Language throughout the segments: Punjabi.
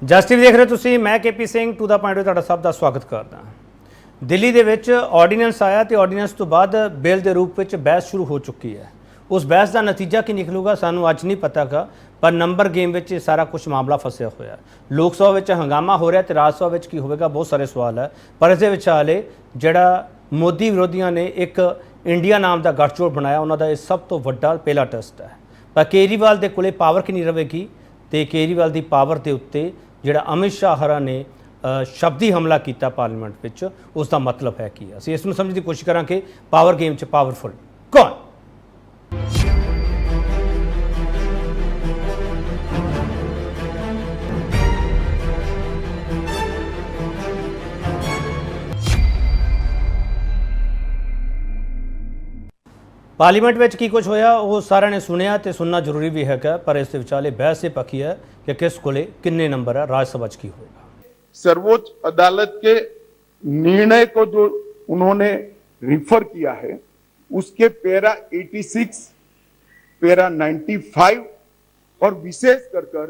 ਜਸ ਟੀਵੀ ਦੇਖ ਰਹੇ ਤੁਸੀਂ, ਮੈਂ KP Singh to the point ਤੁਹਾਡਾ ਸਭ ਦਾ ਸਵਾਗਤ ਕਰਦਾ। ਦਿੱਲੀ ਦੇ ਵਿੱਚ ਆਰਡੀਨੈਂਸ ਆਇਆ ਤੇ ਆਰਡੀਨੈਂਸ ਤੋਂ ਬਾਅਦ ਬਿੱਲ ਦੇ ਰੂਪ ਵਿੱਚ ਬਹਿਸ ਸ਼ੁਰੂ ਹੋ ਚੁੱਕੀ ਹੈ। ਉਸ ਬਹਿਸ ਦਾ ਨਤੀਜਾ ਕੀ ਨਿਕਲੂਗਾ ਸਾਨੂੰ ਅੱਜ ਨਹੀਂ ਪਤਾਗਾ, ਪਰ ਨੰਬਰ ਗੇਮ ਵਿੱਚ ਇਹ ਸਾਰਾ ਕੁਝ ਮਾਮਲਾ ਫਸਿਆ ਹੋਇਆ। ਲੋਕ ਸਭਾ ਵਿੱਚ ਹੰਗਾਮਾ ਹੋ ਰਿਹਾ ਤੇ ਰਾਜ ਸਭਾ ਵਿੱਚ ਕੀ ਹੋਵੇਗਾ, ਬਹੁਤ ਸਾਰੇ ਸਵਾਲ ਹੈ। ਪਰ ਇਸ ਦੇ ਵਿਚਾਲੇ ਜਿਹੜਾ ਮੋਦੀ ਵਿਰੋਧੀਆਂ ਨੇ ਇੱਕ ਇੰਡੀਆ ਨਾਮ ਦਾ ਗੱਠਜੋੜ ਬਣਾਇਆ, ਉਹਨਾਂ ਦਾ ਇਹ ਸਭ ਤੋਂ ਵੱਡਾ ਪਹਿਲਾ ਟੈਸਟ ਹੈ। ਪਰ ਕੇਜਰੀਵਾਲ ਦੇ ਕੋਲੇ ਪਾਵਰ ਕਿੰਨੀ ਰਹੇਗੀ ਤੇ ਕੇਜਰੀਵਾਲ ਦੀ ਪਾਵਰ ਦੇ ਉੱਤੇ ਜਿਹੜਾ ਅਮਿਤ ਸ਼ਾਹ ਹਰਾਂ ਨੇ ਸ਼ਬਦੀ ਹਮਲਾ ਕੀਤਾ ਪਾਰਲੀਮੈਂਟ ਵਿੱਚ, ਉਸ ਦਾ ਮਤਲਬ ਹੈ ਕੀ? ਅਸੀਂ ਇਸ ਨੂੰ ਸਮਝਣ ਦੀ ਕੋਸ਼ਿਸ਼ ਕਰਾਂਗੇ। ਪਾਵਰ ਗੇਮ 'ਚ ਪਾਵਰਫੁਲ ਕੌਣ? पार्लीमेंट में की कुछ होया वो सारे ने सुनिया तो सुनना जरूरी भी है, पर इस विचाले बहस ये पकी है कि किस कोले किन्ने नंबर है राज्यसभा की होगा। सर्वोच्च अदालत के निर्णय को जो उन्होंने रिफर किया है उसके पैरा 86, पैरा 95 और विशेष कर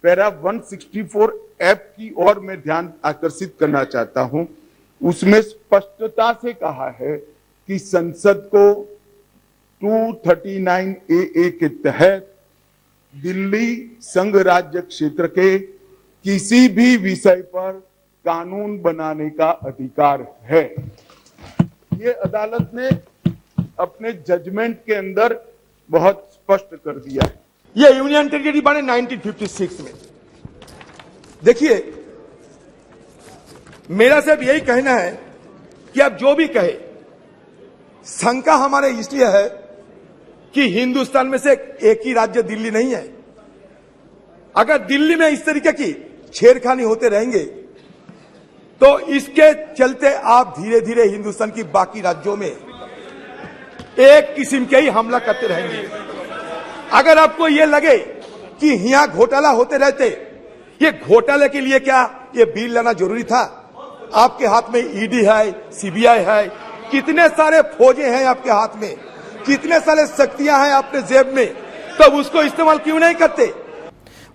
पैरा 164 एफ की ओर मैं ध्यान आकर्षित करना चाहता हूं। उसमें स्पष्टता से कहा है कि संसद को 239 ए के तहत दिल्ली संघ राज्य क्षेत्र के किसी भी विषय पर कानून बनाने का अधिकार है। ये अदालत ने अपने जजमेंट के अंदर बहुत स्पष्ट कर दिया है। ये यूनियन टेरिटरी बने 1956 में। देखिए, मेरा सिर्फ यही कहना है कि आप जो भी कहे, शंका हमारे इसलिए है कि हिंदुस्तान में से एक ही राज्य दिल्ली नहीं है। अगर दिल्ली में इस तरीके की छेड़खानी होते रहेंगे तो इसके चलते आप धीरे धीरे हिंदुस्तान की बाकी राज्यों में एक किस्म के ही हमला करते रहेंगे। अगर आपको यह लगे कि यहां घोटाला होते रहते, ये घोटाले के लिए क्या ये बिल लाना जरूरी था? आपके हाथ में ईडी है, सीबीआई है, कितने सारे फौजें हैं आपके हाथ में, कितने सारे शक्तियां हैं अपने जेब में, तब उसको इस्तेमाल क्यों नहीं करते?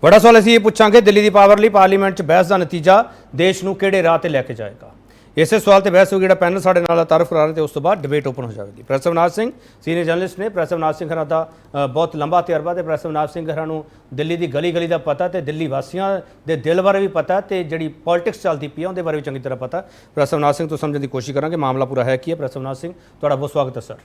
बड़ा सवाल असीं ये पूछांगे, दिल्ली की पावर ਲਈ पार्लीमेंट 'ਚ बहस का नतीजा देश ਨੂੰ ਕਿਹੜੇ ਰਾਹ ਤੇ ਲੈ ਕੇ ਜਾਏਗਾ। ਇਸੇ ਸਵਾਲ ਤੇ ਬਹਿਸ ਹੋਗੀ। ਜਿਹੜਾ ਪੈਨਲ ਸਾਡੇ ਨਾਲ ਤਾਰਫ ਕਰਾ ਰਹੇ ਤੇ ਉਸ ਤੋਂ ਬਾਅਦ ਡਿਬੇਟ ਓਪਨ ਹੋ ਜਾਵੇਗੀ। ਪ੍ਰੈਸ ਅਵਨਾਜ ਸਿੰਘ ਸੀਨੀਅਰ ਜਰਨਲਿਸਟ ਨੇ। ਪ੍ਰੈਸ ਅਵਨਾਜ ਸਿੰਘ ਹਰਾਂ ਦਾ ਬਹੁਤ ਲੰਬਾ ਤਜਰਬਾ ਤੇ ਪ੍ਰੈਸ ਅਵਨਾਜ ਸਿੰਘ ਹਰਾਂ ਨੂੰ ਦਿੱਲੀ ਦੀ ਗਲੀ ਗਲੀ ਦਾ ਪਤਾ ਤੇ ਦਿੱਲੀ ਵਾਸੀਆਂ ਦੇ ਦਿਲ ਬਾਰੇ ਵੀ ਪਤਾ ਤੇ ਜਿਹੜੀ ਪੋਲਿਟਿਕਸ ਚੱਲਦੀ ਪਈ ਆ ਉਹਦੇ ਬਾਰੇ ਵੀ ਚੰਗੀ ਤਰ੍ਹਾਂ ਪਤਾ। ਪ੍ਰੈਸ ਅਵਨਾਜ ਸਿੰਘ ਤੋਂ ਸਮਝਣ ਦੀ ਕੋਸ਼ਿਸ਼ ਕਰਾਂਗੇ ਮਾਮਲਾ ਪੂਰਾ ਹੈ ਕੀ ਹੈ। ਪ੍ਰੈਸ ਅਵਨਾਜ ਸਿੰਘ, ਤੁਹਾਡਾ ਬਹੁਤ ਸਵਾਗਤ ਹੈ sir.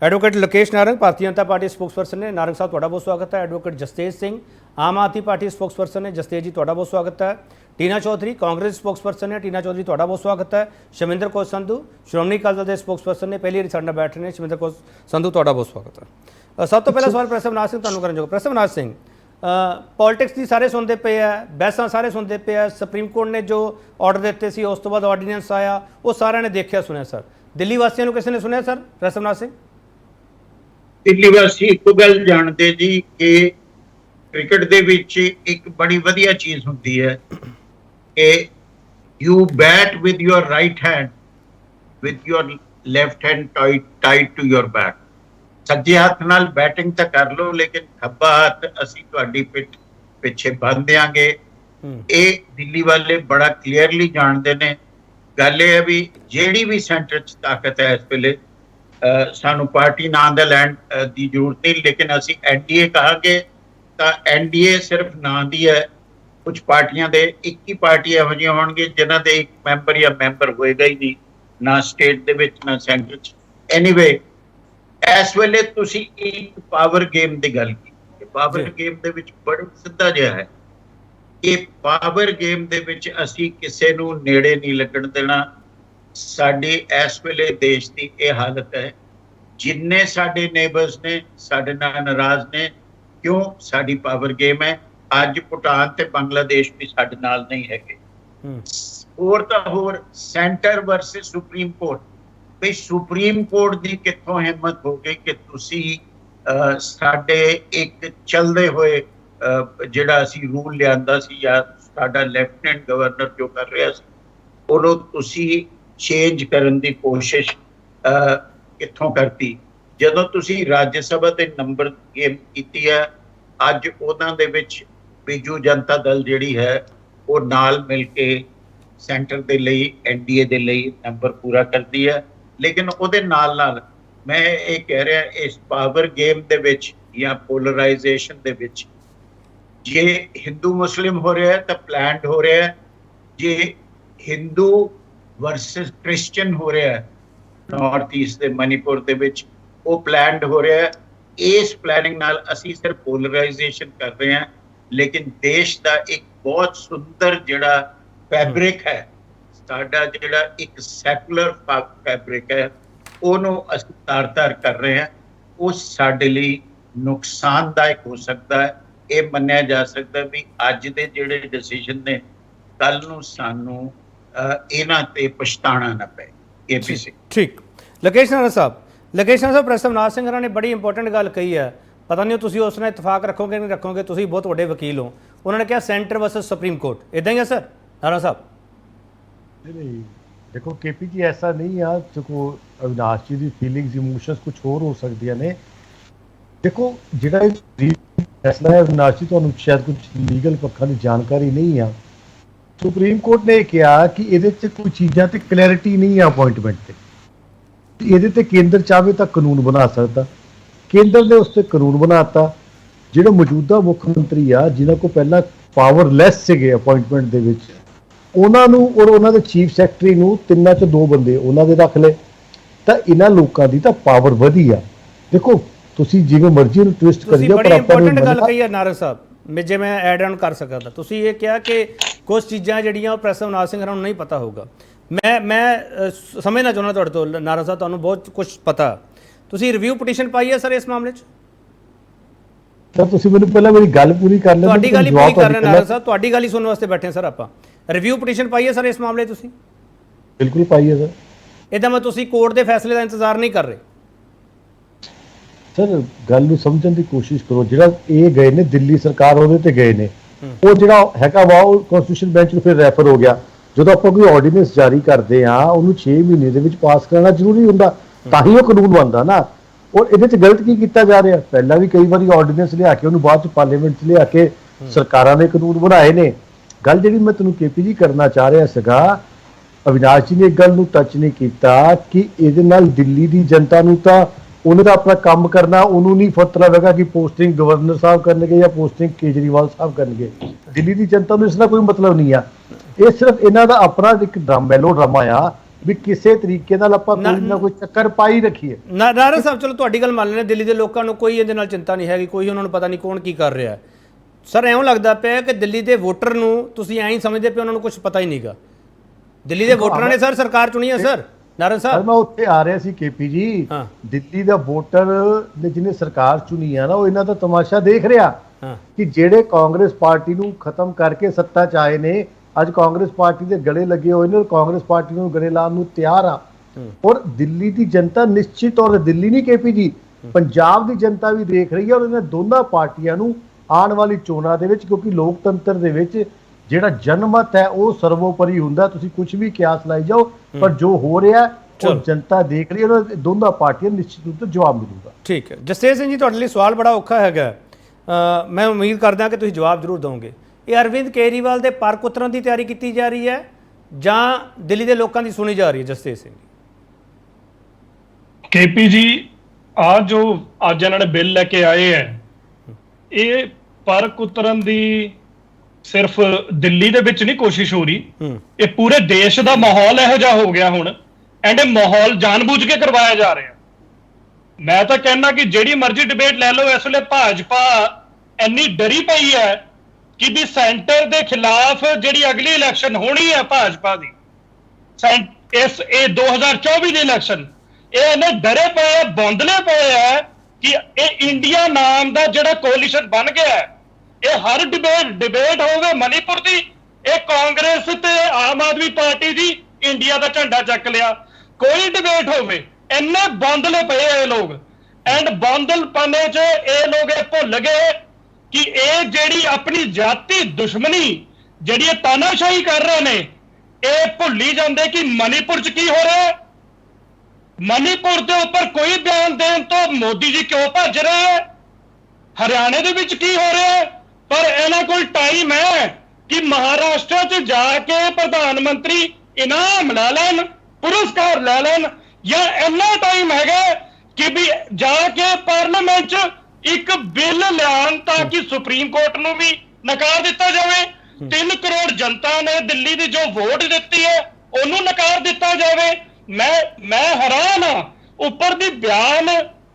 Advocate Lakesh Narang Bharatiya Janata party spokesperson ने। नारंग साहब तुहाडा बहुत स्वागत है। एडवोकेट जसतेज सिंह आम आदमी पार्टी स्पोक्सपर्सन ने। जसतेज जी तुहाडा बहुत स्वागत है। टीना चौधरी कांग्रेस स्पोक्सपर्सन ने। टीना चौधरी तुहाडा बहुत स्वागत है। शमिंदर कौर संधू श्रोमणी अकाली दल के स्पोक्सपर्सन ने, पहली वारी साडे नाल बैठ रहे हैं। शमिंदर कौर संधू तुहाडा बहुत स्वागत है। सब तो पहला सवाल प्रैस अवनाज सिंह तुहानूं करन जोगा। प्रैस अवनाज सिंह, पॉलिटिक्स की सारे सुनते पे है, बहसां सारे सुनते पे है। सुप्रीम कोर्ट ने जो ऑर्डर दिते सी उस तो बाद ऑर्डीनेंस आया, वो सारे ने देखिया सुनिया सर। दिल्ली वासियों को किसी ने सुनिया सर? प्रैस अवनाज सिंह, ਦਿੱਲੀ ਵਾਸੀ ਇੱਕ ਗੱਲ ਜਾਣਦੇ ਜੀ ਕਿ ਕ੍ਰਿਕਟ ਦੇ ਵਿੱਚ ਇੱਕ ਬੜੀ ਵਧੀਆ ਚੀਜ਼ ਹੁੰਦੀ ਹੈ ਕਿ you bat with your right hand with your left hand tied to your back. ਸੱਜੇ ਹੱਥ ਨਾਲ ਬੈਟਿੰਗ ਤਾਂ ਕਰ ਲਓ, ਲੇਕਿਨ ਖੱਬਾ ਹੱਥ ਅਸੀਂ ਤੁਹਾਡੀ ਪਿੱਠ ਪਿੱਛੇ ਬੰਨ੍ਹ ਦਿਆਂਗੇ। ਇਹ ਦਿੱਲੀ ਵਾਲੇ ਬੜਾ ਕਲੀਅਰਲੀ ਜਾਣਦੇ ਨੇ। ਗੱਲ ਇਹ ਹੈ ਵੀ ਜਿਹੜੀ ਵੀ ਸੈਂਟਰ 'ਚ ਤਾਕਤ ਹੈ ਇਸ ਵੇਲੇ, ਸਾਨੂੰ ਪਾਰਟੀ ਨਾਂ ਦਾ ਲੈਣ ਦੀ ਜ਼ਰੂਰਤ ਨਹੀਂ, ਲੇਕਿਨ ਅਸੀਂ ਐਨਡੀਏ ਕਹਾਂਗੇ ਤਾਂ ਐਨਡੀਏ ਸਿਰਫ ਨਾਂ ਦੀ ਹੈ। ਕੁਝ ਪਾਰਟੀਆਂ ਦੇ 21 ਪਾਰਟੀ ਇਹੋ ਜਿਹੀਆਂ ਹੋਣਗੇ ਜਿਨ੍ਹਾਂ ਦੇ ਇੱਕ ਮੈਂਬਰ ਜਾਂ ਮੈਂਬਰ ਹੋਏਗਾ ਹੀ ਨਹੀਂ, ਨਾ ਸਟੇਟ ਦੇ ਵਿੱਚ ਨਾ ਸੈਂਟਰ 'ਚ। ਐਨੀਵੇ, ਇਸ ਵੇਲੇ ਤੁਸੀਂ ਇੱਕ ਪਾਵਰ ਗੇਮ ਦੀ ਗੱਲ ਕੀਤੀ। ਪਾਵਰ ਗੇਮ ਦੇ ਵਿੱਚ ਬੜਾ ਸਿੱਧਾ ਜਿਹਾ ਹੈ ਕਿ ਪਾਵਰ ਗੇਮ ਦੇ ਵਿੱਚ ਅਸੀਂ ਕਿਸੇ ਨੂੰ ਨੇੜੇ ਨਹੀਂ ਲੱਗਣ ਦੇਣਾ। ਸਾਡੀ ਇਸ ਵੇਲੇ ਦੇਸ਼ ਦੀ ਇਹ ਹਾਲਤ ਹੈ, ਜਿੰਨੇ ਸਾਡੇ ਨੇਬਰਸ ਨੇ ਸਾਡੇ ਨਾਲ ਨਾਰਾਜ਼ ਨੇ। ਕਿਉਂ? ਸਾਡੀ ਪਾਵਰ ਗੇਮ ਹੈ। ਅੱਜ ਭੂਟਾਨ ਤੇ ਬੰਗਲਾਦੇਸ਼ ਵੀ ਸਾਡੇ ਨਾਲ ਨਹੀਂ ਹੈਗੇ। ਹੋਰ ਤਾਂ ਹੋਰ ਸੈਂਟਰ ਵਰਸਸ ਸੁਪਰੀਮ ਕੋਰਟ। ਬਈ ਸੁਪਰੀਮ ਕੋਰਟ ਦੀ ਕਿੱਥੋਂ ਹਿੰਮਤ ਹੋ ਗਈ ਕਿ ਤੁਸੀਂ ਸਾਡੇ ਇੱਕ ਚੱਲਦੇ ਹੋਏ ਜਿਹੜਾ ਅਸੀਂ ਰੂਲ ਲਿਆਂਦਾ ਸੀ ਜਾਂ ਸਾਡਾ ਲੈਫਟੀਨੈਂਟ ਗਵਰਨਰ ਜੋ ਕਰ ਰਿਹਾ ਸੀ ਉਹਨੂੰ ਤੁਸੀਂ ਚੇਂਜ ਕਰਨ ਦੀ ਕੋਸ਼ਿਸ਼ ਕਿੱਥੋਂ ਕਰਤੀ? ਜਦੋਂ ਤੁਸੀਂ ਰਾਜ ਸਭਾ ਦੇ ਨੰਬਰ ਗੇਮ ਕੀਤੀ ਹੈ, ਅੱਜ ਉਹਨਾਂ ਦੇ ਵਿੱਚ ਬੀਜੂ ਜਨਤਾ ਦਲ ਜਿਹੜੀ ਹੈ ਉਹ ਨਾਲ ਮਿਲ ਕੇ ਸੈਂਟਰ ਦੇ ਲਈ ਐਨਡੀਏ ਦੇ ਲਈ ਨੰਬਰ ਪੂਰਾ ਕਰਦੀ ਹੈ। ਲੇਕਿਨ ਉਹਦੇ ਨਾਲ ਨਾਲ ਮੈਂ ਇਹ ਕਹਿ ਰਿਹਾ, ਇਸ ਪਾਵਰ ਗੇਮ ਦੇ ਵਿੱਚ ਜਾਂ ਪੋਲਰਾਈਜੇਸ਼ਨ ਦੇ ਵਿੱਚ ਜੇ ਹਿੰਦੂ ਮੁਸਲਿਮ ਹੋ ਰਿਹਾ ਹੈ ਤਾਂ ਪਲਾਨਡ ਹੋ ਰਿਹਾ ਹੈ, ਜੇ ਹਿੰਦੂ ਵਰਸਸ ਕ੍ਰਿਸਚੀਅਨ ਹੋ ਰਿਹਾ ਹੈ ਨਾਰਥ ਈਸਟ ਦੇ ਮਨੀਪੁਰ ਦੇ ਵਿੱਚ, ਉਹ ਪਲਾਨਡ ਹੋ ਰਿਹਾ ਹੈ। ਇਸ ਪਲੈਨਿੰਗ ਨਾਲ ਅਸੀਂ ਸਿਰਫ ਪੋਲਰਾਈਜੇਸ਼ਨ ਕਰ ਰਹੇ ਹਾਂ, ਲੇਕਿਨ ਦੇਸ਼ ਦਾ ਇੱਕ ਬਹੁਤ ਸੁੰਦਰ ਜਿਹੜਾ ਫੈਬਰਿਕ ਹੈ, ਸਾਡਾ ਜਿਹੜਾ ਇੱਕ ਸੈਕੂਲਰ ਫੈਬਰਿਕ ਹੈ, ਉਹਨੂੰ ਅਸੀਂ ਤਾਰ-ਤਾਰ ਕਰ ਰਹੇ ਹਾਂ। ਉਹ ਸਾਡੇ ਲਈ ਨੁਕਸਾਨਦਾਇਕ ਹੋ ਸਕਦਾ ਹੈ। ਇਹ ਮੰਨਿਆ ਜਾ ਸਕਦਾ ਵੀ ਅੱਜ ਦੇ ਜਿਹੜੇ ਡਿਸੀਜਨ ਨੇ, ਕੱਲ ਨੂੰ ਸਾਨੂੰ ਇਹਨਾਂ ਤੇ ਪਛਤਾਣਾ ਨਾ ਪਏ। ਏਪੀਸੀ ਠੀਕ। ਲਕੇਸ਼ ਨਾਰਾ ਸਾਹਿਬ, ਪ੍ਰੈਸ ਅਵਨਾਸ਼ ਸਿੰਘ ਹਰਾਂ ਨੇ ਬੜੀ ਇੰਪੋਰਟੈਂਟ ਗੱਲ ਕਹੀ ਹੈ, ਪਤਾ ਨਹੀਂ ਤੁਸੀਂ ਉਸ ਨਾਲ ਇਤਫਾਕ ਰੱਖੋਗੇ ਨਹੀਂ ਰੱਖੋਗੇ, ਤੁਸੀਂ ਬਹੁਤ ਵੱਡੇ ਵਕੀਲ ਹੋ। ਉਹਨਾਂ ਨੇ ਕਿਹਾ ਸੈਂਟਰ ਵਰਸਸ ਸੁਪਰੀਮ ਕੋर्ट, इदा ही है सर नारा साहब? नहीं, देखो केपी जी ऐसा नहीं है। देखो अविनाश जी की फीलिंग्स इमोशंस कुछ होर हो सकती ने। देखो जिहड़ा फैसला है अविनाश जी, तुहानूं शायद कुछ लीगल पक्षां की जानकारी नहीं है। सुप्रीम कोर्ट ने कहा कि इहदे च कोई चीज़ां ते क्लैरिटी नहीं है अपॉइंटमेंट ते, ਇਹਦੇ ਤੇ ਕੇਂਦਰ ਚਾਹੇ ਤਾਂ ਕਾਨੂੰਨ ਬਣਾ ਸਕਦਾ। ਕੇਂਦਰ ਨੇ ਉਸ ਤੇ ਕਾਨੂੰਨ ਬਣਾਤਾ। ਜਿਹੜਾ ਮੌਜੂਦਾ ਮੁੱਖ ਮੰਤਰੀ ਆ, ਜਿਨ੍ਹਾਂ ਕੋਲ ਪਹਿਲਾਂ ਪਾਵਰਲੈਸ ਸੀਗੇ ਅਪਾਇੰਟਮੈਂਟ ਦੇ ਵਿੱਚ, ਉਹਨਾਂ ਨੂੰ ਔਰ ਉਹਨਾਂ ਦੇ ਚੀਫ ਸੈਕਟਰੀ ਨੂੰ, ਤਿੰਨਾਂ ਚ 2 ਬੰਦੇ ਉਹਨਾਂ ਦੇ ਰੱਖ ਲਏ, ਤਾਂ ਇਹਨਾਂ ਲੋਕਾਂ ਦੀ ਤਾਂ ਪਾਵਰ ਵਧੀ ਆ। ਦੇਖੋ ਤੁਸੀਂ ਜਿਵੇਂ ਮਰਜ਼ੀ ਨੂੰ ਟਵਿਸਟ ਕਰੀਏ, ਪਰ ਆਪਾਂ ਨੂੰ ਗੱਲ ਕਹੀ ਹੈ ਨਾਰਾ ਸਾਹਿਬ, ਜੇ ਮੈਂ ਐਡ ਆਨ ਕਰ ਸਕਦਾ, ਤੁਸੀਂ ਇਹ ਕਿਹਾ ਕਿ ਕੁਝ ਚੀਜ਼ਾਂ ਜਿਹੜੀਆਂ ਉਹ ਪ੍ਰੈਸ ਅਵਨਾਸ਼ ਸਿੰਘ ਹਰਾਂ ਨੂੰ ਨਹੀਂ ਪਤਾ ਹੋਊਗਾ। ਮੈਂ ਸਮਝਣਾ ਚਾਹੁੰਦਾ ਤੁਹਾਡੇ ਤੋਂ ਨਾਰਾ ਸਾਹਿਬ, ਤੁਹਾਨੂੰ ਬਹੁਤ ਕੁਝ ਪਤਾ। ਤੁਸੀਂ ਰਿਵਿਊ ਪਟੀਸ਼ਨ ਪਾਈ ਹੈ ਸਰ ਇਸ ਮਾਮਲੇ 'ਚ? ਸਰ ਤੁਸੀਂ ਮੈਨੂੰ ਪਹਿਲਾਂ ਮੇਰੀ ਗੱਲ ਪੂਰੀ ਕਰ ਲੈਣ ਦਿਓ। ਤੁਹਾਡੀ ਗੱਲ ਹੀ ਪੂਰੀ ਕਰ ਰਹੇ ਨਾਰਾ ਸਾਹਿਬ, ਤੁਹਾਡੀ ਗੱਲ ਹੀ ਸੁਣਨ ਵਾਸਤੇ ਬੈਠੇ ਸਰ ਆਪਾਂ। ਰਿਵਿਊ ਪਟੀਸ਼ਨ ਪਾਈ ਹੈ ਸਰ ਇਸ ਮਾਮਲੇ ਤੁਸੀਂ? ਬਿਲਕੁਲ ਪਾਈ ਹੈ ਸਰ। ਇਹਦਾ ਮੈਂ ਤੁਸੀਂ ਕੋਰਟ ਦੇ ਫੈਸਲੇ ਦਾ ਇੰਤਜ਼ਾਰ ਨਹੀਂ ਕਰ ਰਹੇ? ਸਰ ਗੱਲ ਨੂੰ ਸਮਝਣ ਦੀ ਕੋਸ਼ਿਸ਼ ਕਰੋ। ਜਿਹੜਾ ਇਹ ਗਏ ਨੇ ਦਿੱਲੀ ਸਰਕਾਰ, ਉਹਦੇ ਤੇ ਗਏ ਨੇ, ਉਹ ਜਿਹੜਾ ਹੈਗਾ ਵਾ ਉਹ ਕਨਸਟੀਟਿਊਸ਼ਨ ਬੈਂਚ ਨੂੰ ਫਿਰ ਰੈਫਰ ਹੋ ਗਿਆ। ਜਦੋਂ ਆਪਾਂ ਕੋਈ ਆਰਡੀਨੈਂਸ ਜਾਰੀ ਕਰਦੇ ਆ, ਉਹਨੂੰ 6 ਮਹੀਨੇ ਦੇ ਵਿੱਚ ਪਾਸ ਕਰਨਾ ਜ਼ਰੂਰੀ ਹੁੰਦਾ, ਤਾਂ ਹੀ ਉਹ ਕਾਨੂੰਨ ਬਣਦਾ ਨਾ। ਔਰ ਇਹਦੇ 'ਚ ਗਲਤ ਕੀ ਕੀਤਾ ਜਾ ਰਿਹਾ? ਪਹਿਲਾਂ ਵੀ ਕਈ ਵਾਰੀ ਆਰਡੀਨੈਂਸ ਲਿਆ ਕੇ ਉਹਨੂੰ ਬਾਅਦ 'ਚ ਪਾਰਲੀਮੈਂਟ 'ਚ ਲਿਆ ਕੇ ਸਰਕਾਰਾਂ ਨੇ ਕਾਨੂੰਨ ਬਣਾਏ ਨੇ। ਗੱਲ ਜਿਹੜੀ ਮੈਂ ਤੁਹਾਨੂੰ ਕੇਪੀ ਜੀ ਕਰਨਾ ਚਾਹ ਰਿਹਾ ਸੀਗਾ, ਅਵਿਨਾਸ਼ ਜੀ ਨੇ ਇੱਕ ਗੱਲ ਨੂੰ ਟੱਚ ਨਹੀਂ ਕੀਤਾ ਕਿ ਇਹਦੇ ਨਾਲ ਦਿੱਲੀ ਦੀ ਜਨਤਾ ਨੂੰ ਤਾਂ ਉਹਨੇ ਤਾਂ ਆਪਣਾ ਕੰਮ ਕਰਨਾ, ਉਹਨੂੰ ਨਹੀਂ ਫਰਕ ਰਹੇਗਾ ਕਿ ਪੋਸਟਿੰਗ ਗਵਰਨਰ ਸਾਹਿਬ ਕਰਨਗੇ ਜਾਂ ਪੋਸਟਿੰਗ ਕੇਜਰੀਵਾਲ ਸਾਹਿਬ ਕਰਨਗੇ। ਦਿੱਲੀ ਦੀ ਜਨਤਾ ਨੂੰ ਇਸ ਦਾ ਕੋਈ ਮਤਲਬ ਨਹੀਂ ਆ। ਇਹ ਸਿਰਫ ਇਹਨਾਂ ਦਾ ਆਪਣਾ ਇੱਕ ਮੈਲੋ ਡਰਾਮਾ ਆ ਵੀ ਕਿਸੇ ਤਰੀਕੇ ਨਾਲ ਆਪਾਂ ਕੋਈ ਨਾ ਕੋਈ ਚੱਕਰ ਪਾਈ ਰੱਖੀਏ। ਨਾਰਾ ਸਾਹਿਬ ਚਲੋ ਤੁਹਾਡੀ ਗੱਲ ਮੰਨ ਲੈਣੇ, ਦਿੱਲੀ ਦੇ ਲੋਕਾਂ ਨੂੰ ਕੋਈ ਇਹਦੇ ਨਾਲ ਚਿੰਤਾ ਨਹੀਂ ਹੈਗੀ, ਕੋਈ ਉਹਨਾਂ ਨੂੰ ਪਤਾ ਨਹੀਂ ਕੌਣ ਕੀ ਕਰ ਰਿਹਾ। ਸਰ ਐਵੇਂ ਲੱਗਦਾ ਪਿਆ ਕਿ ਦਿੱਲੀ ਦੇ ਵੋਟਰ ਨੂੰ ਤੁਸੀਂ ਐਂ ਹੀ ਸਮਝਦੇ ਪਏ ਉਹਨਾਂ ਨੂੰ ਕੁਝ ਪਤਾ ਹੀ ਨਹੀਂਗਾ। ਦਿੱਲੀ ਦੇ ਵੋਟਰਾਂ ਨੇ ਸਰ ਸਰਕਾਰ ਚੁਣੀ ਹੈ ਸਰ। ਨਾਰਨ ਸਾਹਿਬ ਮੈਂ ਉੱਥੇ ਆ ਰਿਹਾ ਸੀ ਕੇਪੀ ਜੀ, ਦਿੱਲੀ ਦਾ ਵੋਟਰ ਨੇ ਜਿਹਨੇ ਸਰਕਾਰ ਚੁਣੀ ਆ ਨਾ, ਉਹ ਇਹਨਾਂ ਦਾ ਤਮਾਸ਼ਾ ਦੇਖ ਰਿਹਾ ਕਿ ਜਿਹੜੇ ਕਾਂਗਰਸ ਪਾਰਟੀ ਨੂੰ ਖਤਮ ਕਰਕੇ ਸੱਤਾ 'ਚ ਆਏ ਨੇ, ਅੱਜ ਕਾਂਗਰਸ ਪਾਰਟੀ ਦੇ ਗਲੇ ਲੱਗੇ ਹੋਏ ਨੇ, ਕਾਂਗਰਸ ਪਾਰਟੀ ਨੂੰ ਗਲੇ ਲਾਉਣ ਨੂੰ ਤਿਆਰ ਆ। ਔਰ ਦਿੱਲੀ ਦੀ ਜਨਤਾ ਨਿਸ਼ਚਿਤ ਤੌਰ ਤੇ, ਦਿੱਲੀ ਨਹੀਂ ਕੇਪੀ ਜੀ, ਪੰਜਾਬ ਦੀ ਜਨਤਾ ਵੀ ਦੇਖ ਰਹੀ ਹੈ। ਔਰ ਇਹਨਾਂ ਦੋਨਾਂ ਪਾਰਟੀਆਂ ਨੂੰ ਆਉਣ ਵਾਲੀ ਚੋਣਾਂ ਦੇ ਵਿੱਚ, ਕਿਉਂਕਿ ਲੋਕਤੰਤਰ ਦੇ ਵਿੱਚ ਜਿਹੜਾ ਜਨਮਤ ਹੈ ਉਹ ਸਰਵੋਪਰੀ ਹੁੰਦਾ। ਤੁਸੀਂ ਕੁਝ ਵੀ ਕਿਆਸ ਲਾਈ ਜਾਓ, ਪਰ ਜੋ ਹੋ ਰਿਹਾ ਉਹ ਜਨਤਾ ਦੇਖ ਰਹੀ ਹੈ। ਉਹਨਾਂ ਦੋਨਾਂ ਪਾਰਟੀਆਂ ਨਿਸ਼ਚਿਤ ਰੂਪ ਤੇ ਜਵਾਬ ਮਿਲੂਗਾ। ਠੀਕ ਹੈ ਜਸਤੇਜ ਸਿੰਘ ਜੀ, ਤੁਹਾਡੇ ਲਈ ਸਵਾਲ ਬੜਾ ਔਖਾ ਹੈਗਾ, ਮੈਂ ਉਮੀਦ ਕਰਦਾ ਕਿ ਤੁਸੀਂ ਜਵਾਬ ਜ਼ਰੂਰ ਦਿਓਗੇ। ਇਹ ਅਰਵਿੰਦ ਕੇਜਰੀਵਾਲ ਦੇ ਪਰਖ ਉਤਰਨ ਦੀ ਤਿਆਰੀ ਕੀਤੀ ਜਾ ਰਹੀ ਹੈ ਜਾਂ ਦਿੱਲੀ ਦੇ ਲੋਕਾਂ ਦੀ ਸੁਣੀ ਜਾ ਰਹੀ ਹੈ? ਜਸਤੇਜ ਸਿੰਘ केपी जी, आज जो आज इन्होंने बिल लेके आए हैं, ये परख उतरन दी सिर्फ दिल्ली दे विच नहीं कोशिश हो रही, ये पूरे देश दा माहौल इहो जिहा हो गया हुण, एंड माहौल जानबूझ के करवाया जा रहा है। मैं तो कहना कि जिहड़ी मर्जी डिबेट ले लो, इस वेले भाजपा इन्नी डरी पई है कि भी सेंटर दे खिलाफ जिहड़ी अगली इलैक्शन होनी है भाजपा दी, इस 2024 दी इलैक्शन, ये डरे पे है, बौंदले पे है कि ये इंडिया नाम का जिहड़ा कोलिशन बन गया है, ये हर डिबेट होवे मणिपुर की, ये कांग्रेस ते आम आदमी पार्टी की इंडिया का झंडा चक लिया, कोई डिबेट होवे, इन्ने बौंदले पे ये लोग। एंड बौंदलपने च ये लोग भुल गए कि ये जिहड़ी अपनी जाति दुश्मनी जिहड़ी तानाशाही कर रहे ने, ये भुली जाते कि मणिपुर च की हो रहा है। मणिपुर के ऊपर कोई बयान देने तो मोदी जी क्यों भज रहे हैं? हरियाणे दे विच की हो रहा है? पर इन्हां कोल टाइम है ਕਿ ਮਹਾਰਾਸ਼ਟਰ 'ਚ ਜਾ ਕੇ ਪ੍ਰਧਾਨ ਮੰਤਰੀ ਇਨਾਮ ਲੈ ਲੈਣ, ਪੁਰਸਕਾਰ ਲੈ ਲੈਣ, ਜਾਂ ਇੰਨਾ ਟਾਈਮ ਹੈਗਾ ਕਿ ਵੀ ਜਾ ਕੇ ਪਾਰਲੀਮੈਂਟ 'ਚ ਇੱਕ ਬਿੱਲ ਲਿਆਉਣ ਤਾਂ ਕਿ ਸੁਪਰੀਮ ਕੋਰਟ ਨੂੰ ਵੀ ਨਕਾਰ ਦਿੱਤਾ ਜਾਵੇ। 3 ਕਰੋੜ ਜਨਤਾ ਨੇ ਦਿੱਲੀ ਦੀ ਜੋ ਵੋਟ ਦਿੱਤੀ ਹੈ ਉਹਨੂੰ ਨਕਾਰ ਦਿੱਤਾ ਜਾਵੇ। ਮੈਂ ਹੈਰਾਨ ਹਾਂ। ਉੱਪਰ ਦੀ ਬਿਆਨ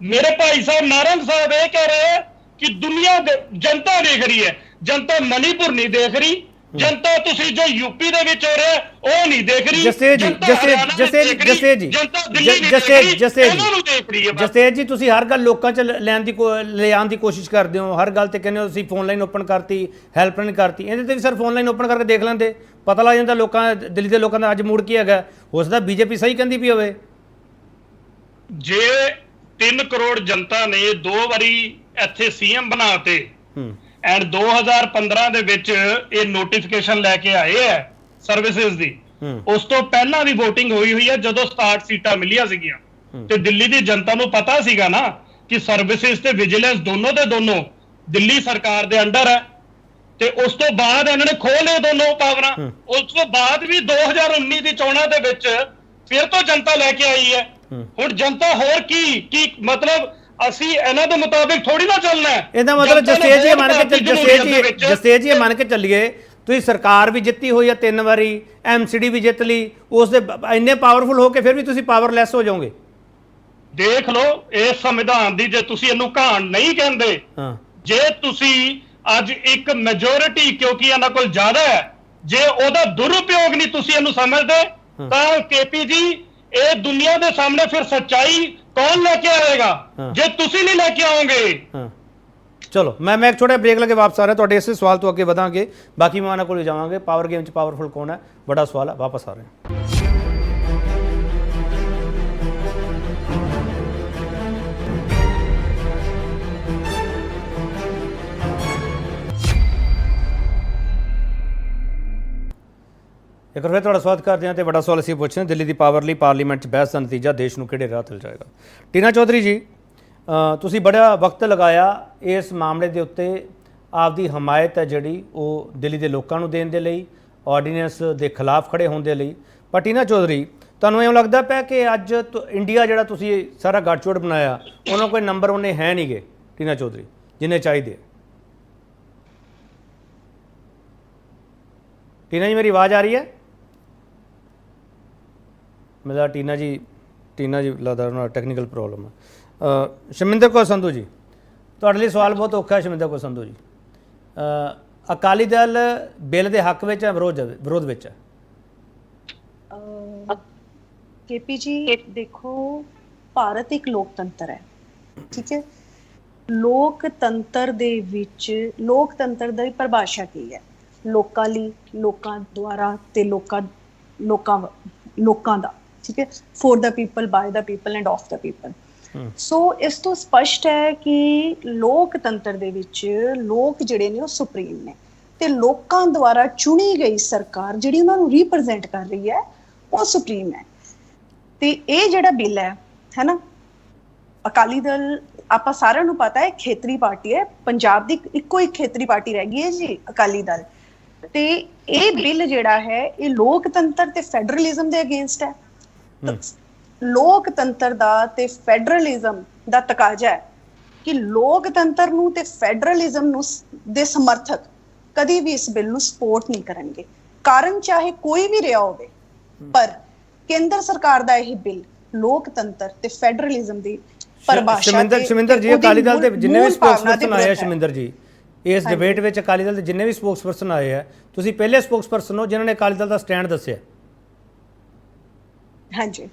ਮੇਰੇ ਭਾਈ ਸਾਹਿਬ ਨਾਰੰਗ ਸਾਹਿਬ ਇਹ ਕਹਿ ਰਹੇ ਹੈ ਕਿ ਦੁਨੀਆ ਦੇ ਜਨਤਾ ਦੇਖ ਰਹੀ ਹੈ, ਜਨਤਾ ਮਨੀਪੁਰ ਨਹੀਂ ਦੇਖ ਰਹੀ, ਜਨਤਾ ਤੁਸੀਂ ਜੋ ਯੂਪੀ ਦੇ ਵਿੱਚ ਹੋ ਰਿਹਾ ਉਹ ਨਹੀਂ ਦੇਖ ਰਹੀ। ਜਸਤੇਜ ਜੀ ਤੁਸੀਂ ਹਰ ਗੱਲ ਲੋਕਾਂ 'ਚ ਲਿਆਉਣ ਦੀ ਕੋਸ਼ਿਸ਼ ਕਰਦੇ ਹੋ, ਹਰ ਗੱਲ ਤੇ ਕਹਿੰਦੇ ਹੋ ਤੁਸੀਂ ਫੋਨ ਲਾਈਨ ਓਪਨ ਕਰਤੀ, ਹੈਲਪਲਾਈਨ ਕਰਤੀ, ਇਹਦੇ ਤੇ ਵੀ ਸਰ ਫੋਨ ਲਾਈਨ ਓਪਨ ਕਰਕੇ ਦੇਖ ਲੈਂਦੇ, ਪਤਾ ਲੱਗ ਜਾਂਦਾ ਲੋਕਾਂ, ਦਿੱਲੀ ਦੇ ਲੋਕਾਂ ਦਾ ਅੱਜ ਮੂਡ ਕੀ ਹੈਗਾ। ਹੋ ਸਕਦਾ ਬੀਜੇਪੀ ਸਹੀ ਕਹਿੰਦੀ ਪਈ ਹੋਵੇ। ਜੇ 3 ਕਰੋੜ ਜਨਤਾ ਨੇ 2 ਵਾਰੀ ਇੱਥੇ ਸੀਐਮ ਬਣਾਤੇ ਐਂਡ 2015 ਦੇ ਵਿੱਚ ਇਹ ਨੋਟੀਫਿਕੇਸ਼ਨ ਲੈ ਕੇ ਆਏ ਹੈ ਸਰਵਿਸਿਜ਼ ਦੀ, ਉਸ ਤੋਂ ਪਹਿਲਾਂ ਦੀ VOTING ਹੋਈ ਹੈ ਜਦੋਂ 67 ਸੀਟਾਂ ਮਿਲੀਆਂ ਸੀਗੀਆਂ, ਤੇ ਦਿੱਲੀ ਦੀ ਜਨਤਾ ਨੂੰ ਪਤਾ ਸੀਗਾ ਨਾ ਕਿ ਸਰਵਿਸਿਜ਼ ਤੇ ਵਿਜੀਲੈਂਸ ਦੋਨੋਂ ਦੇ ਦੋਨੋਂ ਦਿੱਲੀ ਸਰਕਾਰ ਦੇ ਅੰਡਰ ਹੈ। ਤੇ ਉਸ ਤੋਂ ਬਾਅਦ ਇਹਨਾਂ ਨੇ ਖੋਹ ਲਏ ਦੋਨੋਂ ਪਾਵਰਾਂ। ਉਸ ਤੋਂ ਬਾਅਦ ਵੀ 2019 ਦੀ ਚੋਣਾਂ ਦੇ ਵਿੱਚ ਫਿਰ ਤੋਂ ਜਨਤਾ ਲੈ ਕੇ ਆਈ ਹੈ। ਹੁਣ ਜਨਤਾ ਹੋਰ ਕੀ ਮਤਲਬ ਅਸੀਂ ਇਹਨਾਂ ਦੇ ਮੁਤਾਬਿਕ ਥੋੜੀ ਨਾ ਚੱਲਣਾ ਹੈ। ਇਹਦਾ ਮਤਲਬ ਜਸਤੇਜ ਜੀ ਮੰਨ ਕੇ ਚੱਲੀਏ ਤੁਸੀਂ ਸਰਕਾਰ ਵੀ ਜਿੱਤੀ ਹੋਈ ਹੈ 3 ਵਾਰੀ, MCD ਵੀ ਜਿੱਤ ਲਈ, ਉਸ ਦੇ ਇੰਨੇ ਪਾਵਰਫੁਲ ਹੋ ਕੇ ਫਿਰ ਵੀ ਤੁਸੀਂ ਪਾਵਰਲੈਸ ਹੋ ਜਾਓਗੇ। ਦੇਖ ਲਓ ਇਸ ਸੰਵਿਧਾਨ ਦੀ, ਜੇ ਤੁਸੀਂ ਇਹਨੂੰ ਘਾਣ ਨਹੀਂ ਕਹਿੰਦੇ, ਜੇ ਤੁਸੀਂ ਅੱਜ ਇੱਕ ਮੈਜੋਰਿਟੀ ਕਿਉਂਕਿ ਇਹਨਾਂ ਕੋਲ ਜ਼ਿਆਦਾ ਹੈ, ਜੇ ਉਹਦਾ ਦੁਰਉਪਯੋਗ ਨਹੀਂ ਤੁਸੀਂ ਇਹਨੂੰ ਸਮਝਦੇ ਤਾਂ KP ਜੀ ਇਹ ਦੁਨੀਆ ਦੇ ਸਾਹਮਣੇ ਫਿਰ ਸੱਚਾਈ ਕੌਣ ਲੈ ਕੇ ਆਏਗਾ ਜੇ ਤੁਸੀਂ ਨਹੀਂ ਲੈ ਕੇ ਆਓਗੇ। ਚਲੋ ਮੈਂ ਇੱਕ ਛੋਟਾ ਬ੍ਰੇਕ ਲੈ ਕੇ ਵਾਪਸ ਆ ਰਿਹਾ, ਤੁਹਾਡੇ ਇਸੇ ਸਵਾਲ ਤੋਂ ਅੱਗੇ ਵਧਾਂਗੇ, ਬਾਕੀ ਮਹਿਮਾਨਾਂ ਕੋਲ ਜਾਵਾਂਗੇ। ਪਾਵਰ ਗੇਮ 'ਚ ਪਾਵਰਫੁਲ ਕੌਣ ਹੈ, ਬੜਾ ਸਵਾਲ ਹੈ, ਵਾਪਸ ਆ ਰਹੇ ਹਾਂ। ਇੱਕ ਫਿਰ ਤੁਹਾਡਾ ਸਵਾਗਤ ਕਰਦੇ ਹਾਂ ਤੇ ਵੱਡਾ ਸਵਾਲ ਅਸੀਂ ਪੁੱਛਦੇ ਹਾਂ, ਦਿੱਲੀ ਦੀ ਪਾਵਰ ਲਈ ਪਾਰਲੀਮੈਂਟ 'ਚ ਬਹਿਸ ਦਾ ਨਤੀਜਾ ਦੇਸ਼ ਨੂੰ ਕਿਹੜੇ ਰਾਹ ਤੇ ਜਾਏਗਾ। ਟੀਨਾ ਚੌਧਰੀ ਜੀ, ਤੁਸੀਂ ਬੜਾ ਵਕਤ ਲਗਾਇਆ ਇਸ ਮਾਮਲੇ ਦੇ ਉੱਤੇ, ਆਪਦੀ ਹਮਾਇਤ ਹੈ ਜਿਹੜੀ ਉਹ ਦਿੱਲੀ ਦੇ ਲੋਕਾਂ ਨੂੰ ਦੇਣ ਦੇ ਲਈ, ਆਰਡੀਨੈਂਸ ਦੇ ਖਿਲਾਫ ਖੜੇ ਹੋਣ ਦੇ ਲਈ। ਪਰ ਟੀਨਾ ਚੌਧਰੀ, ਤੁਹਾਨੂੰ ਇਉਂ ਲੱਗਦਾ ਪਿਆ ਕਿ ਅੱਜ ਇੰਡੀਆ ਜਿਹੜਾ ਤੁਸੀਂ ਸਾਰਾ ਗੱਠਜੋੜ ਬਣਾਇਆ ਉਹਨਾਂ ਕੋਈ ਨੰਬਰ ਉਹਨੇ ਹੈ ਨਹੀਂ ਗੇ ਟੀਨਾ ਚੌਧਰੀ ਜਿੰਨੇ ਚਾਹੀਦੇ। ਟੀਨਾ ਜੀ ਮੇਰੀ ਆਵਾਜ਼ ਆ ਰਹੀ ਹੈ? ਮੇਰਾ ਟੀਨਾ ਜੀ ਲੱਗਦਾ ਉਹਨਾਂ ਟੈਕਨੀਕਲ ਪ੍ਰੋਬਲਮ ਹੈ। ਸ਼ਮਿੰਦਰ ਕੌਰ ਸੰਧੂ ਜੀ, ਤੁਹਾਡੇ ਲਈ ਸਵਾਲ ਬਹੁਤ ਔਖਾ ਹੈ। ਸ਼ਮਿੰਦਰ ਕੌਰ ਸੰਧੂ ਜੀ, ਅਕਾਲੀ ਦਲ ਬਿੱਲ ਦੇ ਹੱਕ ਵਿੱਚ ਹੈ, ਵਿਰੋਧ ਵਿੱਚ ਹੈ? KP ਜੀ ਦੇਖੋ, ਭਾਰਤ ਇੱਕ ਲੋਕਤੰਤਰ ਹੈ, ਠੀਕ ਹੈ। ਲੋਕਤੰਤਰ ਦੇ ਵਿੱਚ ਲੋਕਤੰਤਰ ਦੀ ਪਰਿਭਾਸ਼ਾ ਕੀ ਹੈ? ਲੋਕਾਂ ਲਈ, ਲੋਕਾਂ ਦੁਆਰਾ ਤੇ ਲੋਕਾਂ ਦਾ, ਠੀਕ ਹੈ। For the people, by the people and of the people. So ਇਸ ਤੋਂ ਸਪਸ਼ਟ ਹੈ ਕਿ ਲੋਕਤੰਤਰ ਦੇ ਵਿੱਚ ਲੋਕ ਜਿਹੜੇ ਨੇ ਉਹ ਸੁਪਰੀਮ ਨੇ ਤੇ ਲੋਕਾਂ ਦੁਆਰਾ ਚੁਣੀ ਗਈ ਸਰਕਾਰ ਜਿਹੜੀ ਉਹਨਾਂ ਨੂੰ ਰਿਪਰੈਜ਼ੈਂਟ ਕਰ ਰਹੀ ਹੈ ਉਹ ਸੁਪਰੀਮ ਹੈ। ਤੇ ਇਹ ਜਿਹੜਾ ਬਿੱਲ ਹੈ ਨਾ, ਅਕਾਲੀ ਦਲ, ਆਪਾਂ ਸਾਰਿਆਂ ਨੂੰ ਪਤਾ ਹੈ ਖੇਤਰੀ ਪਾਰਟੀ ਹੈ, ਪੰਜਾਬ ਦੀ ਇੱਕੋ ਇੱਕ ਖੇਤਰੀ ਪਾਰਟੀ ਰਹਿ ਗਈ ਹੈ ਜੀ ਅਕਾਲੀ ਦਲ। ਤੇ ਇਹ ਬਿੱਲ ਜਿਹੜਾ ਹੈ ਇਹ ਲੋਕਤੰਤਰ ਤੇ ਫੈਡਰਲਿਜ਼ਮ ਦੇ ਅਗੇਂਸਟ ਹੈ। ਲੋਕਤੰਤਰ ਦਾ ਤੇ ਫੈਡਰਲਿਜ਼ਮ ਦਾ ਤਕਾਜ਼ਾ ਹੈ ਕਿ ਲੋਕਤੰਤਰ ਨੂੰ ਤੇ ਫੈਡਰਲਿਜ਼ਮ ਨੂੰ ਦੇ ਸਮਰਥਕ ਕਦੀ ਵੀ ਇਸ ਬਿੱਲ ਨੂੰ ਸਪੋਰਟ ਨਹੀਂ ਕਰਨਗੇ, ਕਾਰਨ ਚਾਹੇ ਕੋਈ ਵੀ ਰਿਹਾ ਹੋਵੇ। ਪਰ ਕੇਂਦਰ ਸਰਕਾਰ ਦਾ ਇਹ ਬਿੱਲ ਲੋਕਤੰਤਰ ਤੇ ਫੈਡਰਲਿਜ਼ਮ ਦੀ ਪਰਿਭਾਸ਼ਾ ਸ਼ਮਿੰਦਰ ਜੀ, ਅਕਾਲੀ ਦਲ ਦੇ ਜਿੰਨੇ ਵੀ ਸਪੋਕਸਪਰਸਨ ਆਏ ਆ, ਸ਼ਮਿੰਦਰ ਜੀ ਇਸ ਡਿਬੇਟ ਵਿੱਚ ਅਕਾਲੀ ਦਲ ਦੇ ਜਿੰਨੇ ਵੀ ਸਪੋਕਸਪਰਸਨ ਆਏ ਆ, ਤੁਸੀਂ ਪਹਿਲੇ ਸਪੋਕਸਪਰਸਨ ਹੋ ਜਿਨ੍ਹਾਂ ਨੇ ਅਕਾਲੀ ਦਲ ਦਾ ਸਟੈਂਡ ਦੱਸਿਆ। ਹਾਂਜੀ,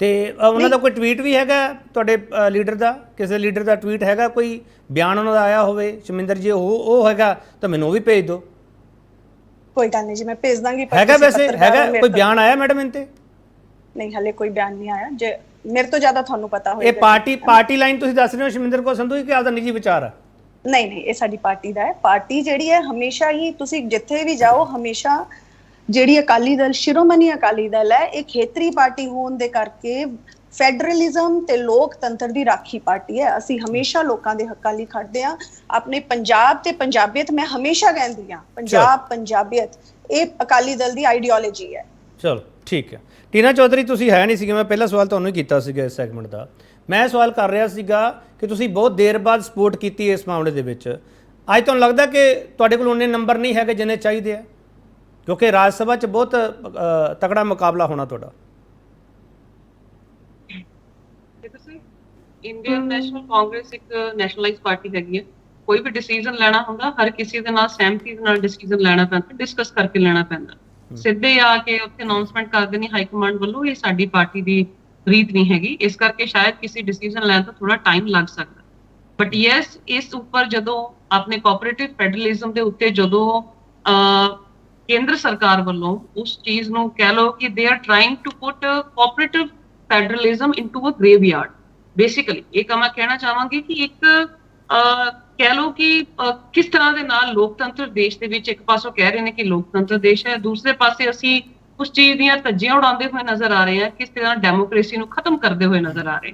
ਤੇ ਉਹਨਾਂ ਦਾ ਕੋਈ ਟਵੀਟ ਵੀ ਹੈਗਾ ਤੁਹਾਡੇ ਲੀਡਰ ਦਾ? ਕਿਸੇ ਲੀਡਰ ਦਾ ਟਵੀਟ ਹੈਗਾ, ਕੋਈ ਬਿਆਨ ਉਹਨਾਂ ਦਾ ਆਇਆ ਹੋਵੇ? ਸ਼ਮਿੰਦਰ ਜੀ ਉਹ ਹੈਗਾ ਤਾਂ ਮੈਨੂੰ ਉਹ ਵੀ ਭੇਜ ਦਿਓ। ਕੋਈ ਗੱਲ ਨਹੀਂ ਜੀ, ਮੈਂ ਭੇਜ ਦਾਂਗੀ। ਹੈਗਾ ਵੈਸੇ ਹੈਗਾ ਕੋਈ ਬਿਆਨ ਆਇਆ ਮੈਡਮ ਇਨ ਤੇ? ਨਹੀਂ, ਹਲੇ ਕੋਈ ਬਿਆਨ ਨਹੀਂ ਆਇਆ। ਜੇ ਮੇਰੇ ਤੋਂ ਜ਼ਿਆਦਾ ਤੁਹਾਨੂੰ ਪਤਾ ਹੋਏਗਾ। ਇਹ ਪਾਰਟੀ ਲਾਈਨ ਤੁਸੀਂ ਦੱਸ ਰਹੇ ਹੋ ਸ਼ਮਿੰਦਰ ਕੌਰ ਸੰਧੂ, ਕਿ ਆਪਦਾ ਨਿੱਜੀ ਵਿਚਾਰ ਹੈ? ਨਹੀਂ, ਇਹ ਸਾਡੀ ਪਾਰਟੀ ਦਾ ਹੈ। ਪਾਰਟੀ ਜਿਹੜੀ ਹੈ ਹਮੇਸ਼ਾ ਹੀ, ਤੁਸੀਂ ਜਿੱਥੇ ਵੀ ਜਾਓ, ਹਮੇਸ਼ਾ ਜਿਹੜੀ ਅਕਾਲੀ ਦਲ, ਸ਼ਿਰੋਮਣੀ ਅਕਾਲੀ ਦਲ ਹੈ, ਇਹ ਖੇਤਰੀ ਪਾਰਟੀ ਹੋਣ ਦੇ ਕਰਕੇ ਫੈਡਰਲਿਜ਼ਮ ਤੇ ਲੋਕਤੰਤਰ ਦੀ ਰਾਖੀ ਪਾਰਟੀ ਹੈ। ਅਸੀਂ ਹਮੇਸ਼ਾ ਲੋਕਾਂ ਦੇ ਹੱਕਾਂ ਲਈ ਖੜਦੇ ਹਾਂ। ਆਪਣੇ ਪੰਜਾਬ ਤੇ ਪੰਜਾਬੀਅਤ, ਮੈਂ ਹਮੇਸ਼ਾ ਕਹਿੰਦੀ ਹਾਂ, ਪੰਜਾਬ ਪੰਜਾਬੀਅਤ ਇਹ ਅਕਾਲੀ ਦਲ ਦੀ ਆਈਡੀਓਲੋਜੀ ਹੈ। ਚਲੋ ਠੀਕ ਹੈ। ਟੀਨਾ ਚੌਧਰੀ, ਤੁਸੀਂ ਹੈ ਨਹੀਂ ਸੀਗੇ, ਮੈਂ ਪਹਿਲਾ ਸਵਾਲ ਤੁਹਾਨੂੰ ਹੀ ਕੀਤਾ ਸੀਗਾ ਇਸ ਸੈਗਮੈਂਟ ਦਾ। ਮੈਂ ਸਵਾਲ ਕਰ ਰਿਹਾ ਸੀਗਾ ਕਿ ਤੁਸੀਂ ਬਹੁਤ ਦੇਰ ਬਾਅਦ ਸਪੋਰਟ ਕੀਤੀ ਇਸ ਮਾਮਲੇ ਦੇ ਵਿੱਚ। ਅੱਜ ਤੁਹਾਨੂੰ ਲੱਗਦਾ ਕਿ ਤੁਹਾਡੇ ਕੋਲ ਉਹਨੇ ਨੰਬਰ ਨਹੀਂ ਹੈਗੇ ਜਿੰਨੇ ਚਾਹੀਦੇ ਆ, ਕਿਉਂਕਿ ਰਾਜ ਸਭਾ 'ਚ ਬਹੁਤ ਤਕੜਾ ਮੁਕਾਬਲਾ ਹੋਣਾ ਤੁਹਾਡਾ। ਇੰਡੀਅਨ ਨੈਸ਼ਨਲ ਕਾਂਗਰਸ ਇੱਕ ਨੈਸ਼ਨਲਾਈਜ਼ ਪਾਰਟੀ ਹੈਗੀ ਹੈ। ਕੋਈ ਵੀ ਡਿਸੀਜਨ ਲੈਣਾ ਹੁੰਦਾ ਹਰ ਕਿਸੇ ਦੇ ਨਾਲ ਸਹਿਮਤੀ ਦੇ ਨਾਲ ਡਿਸੀਜਨ ਲੈਣਾ ਪੈਂਦਾ, ਡਿਸਕਸ ਕਰਕੇ ਲੈਣਾ ਪੈਂਦਾ। ਸਿੱਧੇ ਆ ਕੇ ਉੱਥੇ ਅਨਾਉਂਸਮੈਂਟ ਕਰ ਦੇਣੀ ਹਾਈ ਕਮਾਂਡ ਵੱਲੋਂ, ਇਹ ਸਾਡੀ ਪਾਰਟੀ ਦੀ ਰੀਤ ਨਹੀਂ ਹੈਗੀ। ਇਸ ਕਰਕੇ ਸ਼ਾਇਦ ਕਿਸੇ ਡਿਸੀਜਨ ਲੈਣ ਤੋਂ ਥੋੜਾ ਟਾਈਮ ਲੱਗ ਸਕਦਾ, ਬਟ ਯੈਸ ਇਸ ਉੱਪਰ ਜਦੋਂ ਆਪਣੇ ਕੋਆਪਰੇਟਿਵ ਫੈਡਰਲਿਜ਼ਮ ਦੇ ਉੱਤੇ ਜਦੋਂ ਕੇਂਦਰ ਸਰਕਾਰ ਵੱਲੋਂ ਉਸ ਚੀਜ਼ ਨੂੰ ਕਹਿ ਲਓ ਕਿ they are trying to put cooperative federalism into a graveyard. Basically ਇਹ ਮੈਂ ਕਹਿਣਾ ਚਾਹਾਂਗੀ ਕਿ ਇੱਕ ਕਹਿ ਲਓ ਕਿ ਕਿਸ ਤਰ੍ਹਾਂ ਦੇ ਨਾਲ ਲੋਕਤੰਤਰ ਦੇਸ਼ ਦੇ ਵਿੱਚ ਇੱਕ ਪਾਸੋਂ ਕਹਿ ਰਹੇ ਨੇ ਕਿ ਲੋਕਤੰਤਰ ਦੇਸ਼ ਹੈ, ਦੂਸਰੇ ਪਾਸੇ ਅਸੀਂ ਉਸ ਚੀਜ਼ ਦੀਆਂ ਧੱਜੀਆਂ ਉਡਾਉਂਦੇ ਹੋਏ ਨਜ਼ਰ ਆ ਰਹੇ ਹਾਂ, ਕਿਸ ਤਰ੍ਹਾਂ ਡੈਮੋਕ੍ਰੇਸੀ ਨੂੰ ਖਤਮ ਕਰਦੇ ਹੋਏ ਨਜ਼ਰ ਆ ਰਹੇ।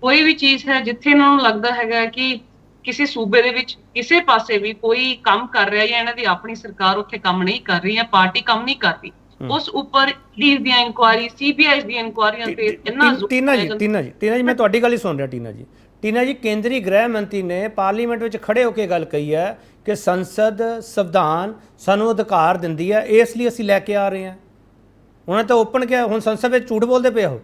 ਕੋਈ ਵੀ ਚੀਜ਼ ਹੈ ਜਿੱਥੇ ਇਹਨਾਂ ਨੂੰ ਲੱਗਦਾ ਹੈਗਾ ਕਿ ਕਿਸੇ ਸੂਬੇ ਦੇ ਵਿੱਚ ਕਿਸੇ ਪਾਸੇ ਵੀ ਕੋਈ ਕੰਮ ਕਰ ਰਿਹਾ ਜਾਂ ਇਹਨਾਂ ਦੀ ਆਪਣੀ ਸਰਕਾਰ ਉੱਥੇ ਕੰਮ ਨਹੀਂ ਕਰ ਰਹੀ ਜਾਂ ਪਾਰਟੀ ਕੰਮ ਨਹੀਂ ਕਰ ਰਹੀ, ਉਸ ਉੱਪਰ ਲੀਜ਼ ਦੀਆਂ ਇਨਕੁਆਇਰੀ, ਸੀਬੀਆਈ ਦੀਆਂ ਇਨਕੁਆਇਰੀਆਂ ਤੇ ਇੰਨਾ ਟੀਨਾ ਜੀ ਮੈਂ ਤੁਹਾਡੀ ਗੱਲ ਹੀ ਸੁਣ ਰਿਹਾ। ਟੀਨਾ ਜੀ ਕੇਂਦਰੀ ਗ੍ਰਹਿ ਮੰਤਰੀ ਨੇ ਪਾਰਲੀਮੈਂਟ ਵਿੱਚ ਖੜੇ ਹੋ ਕੇ ਗੱਲ ਕਹੀ ਹੈ ਕਿ ਸੰਸਦ ਸੰਵਿਧਾਨ ਸਾਨੂੰ ਅਧਿਕਾਰ ਦਿੰਦੀ ਹੈ, ਇਸ ਲਈ ਅਸੀਂ ਲੈ ਕੇ ਆ ਰਹੇ ਹਾਂ। ਉਹਨਾਂ ਤਾਂ ਓਪਨ ਕਿਹਾ, ਹੁਣ ਸੰਸਦ ਵਿੱਚ ਝੂਠ ਬੋਲਦੇ ਪਏ ਹੋ।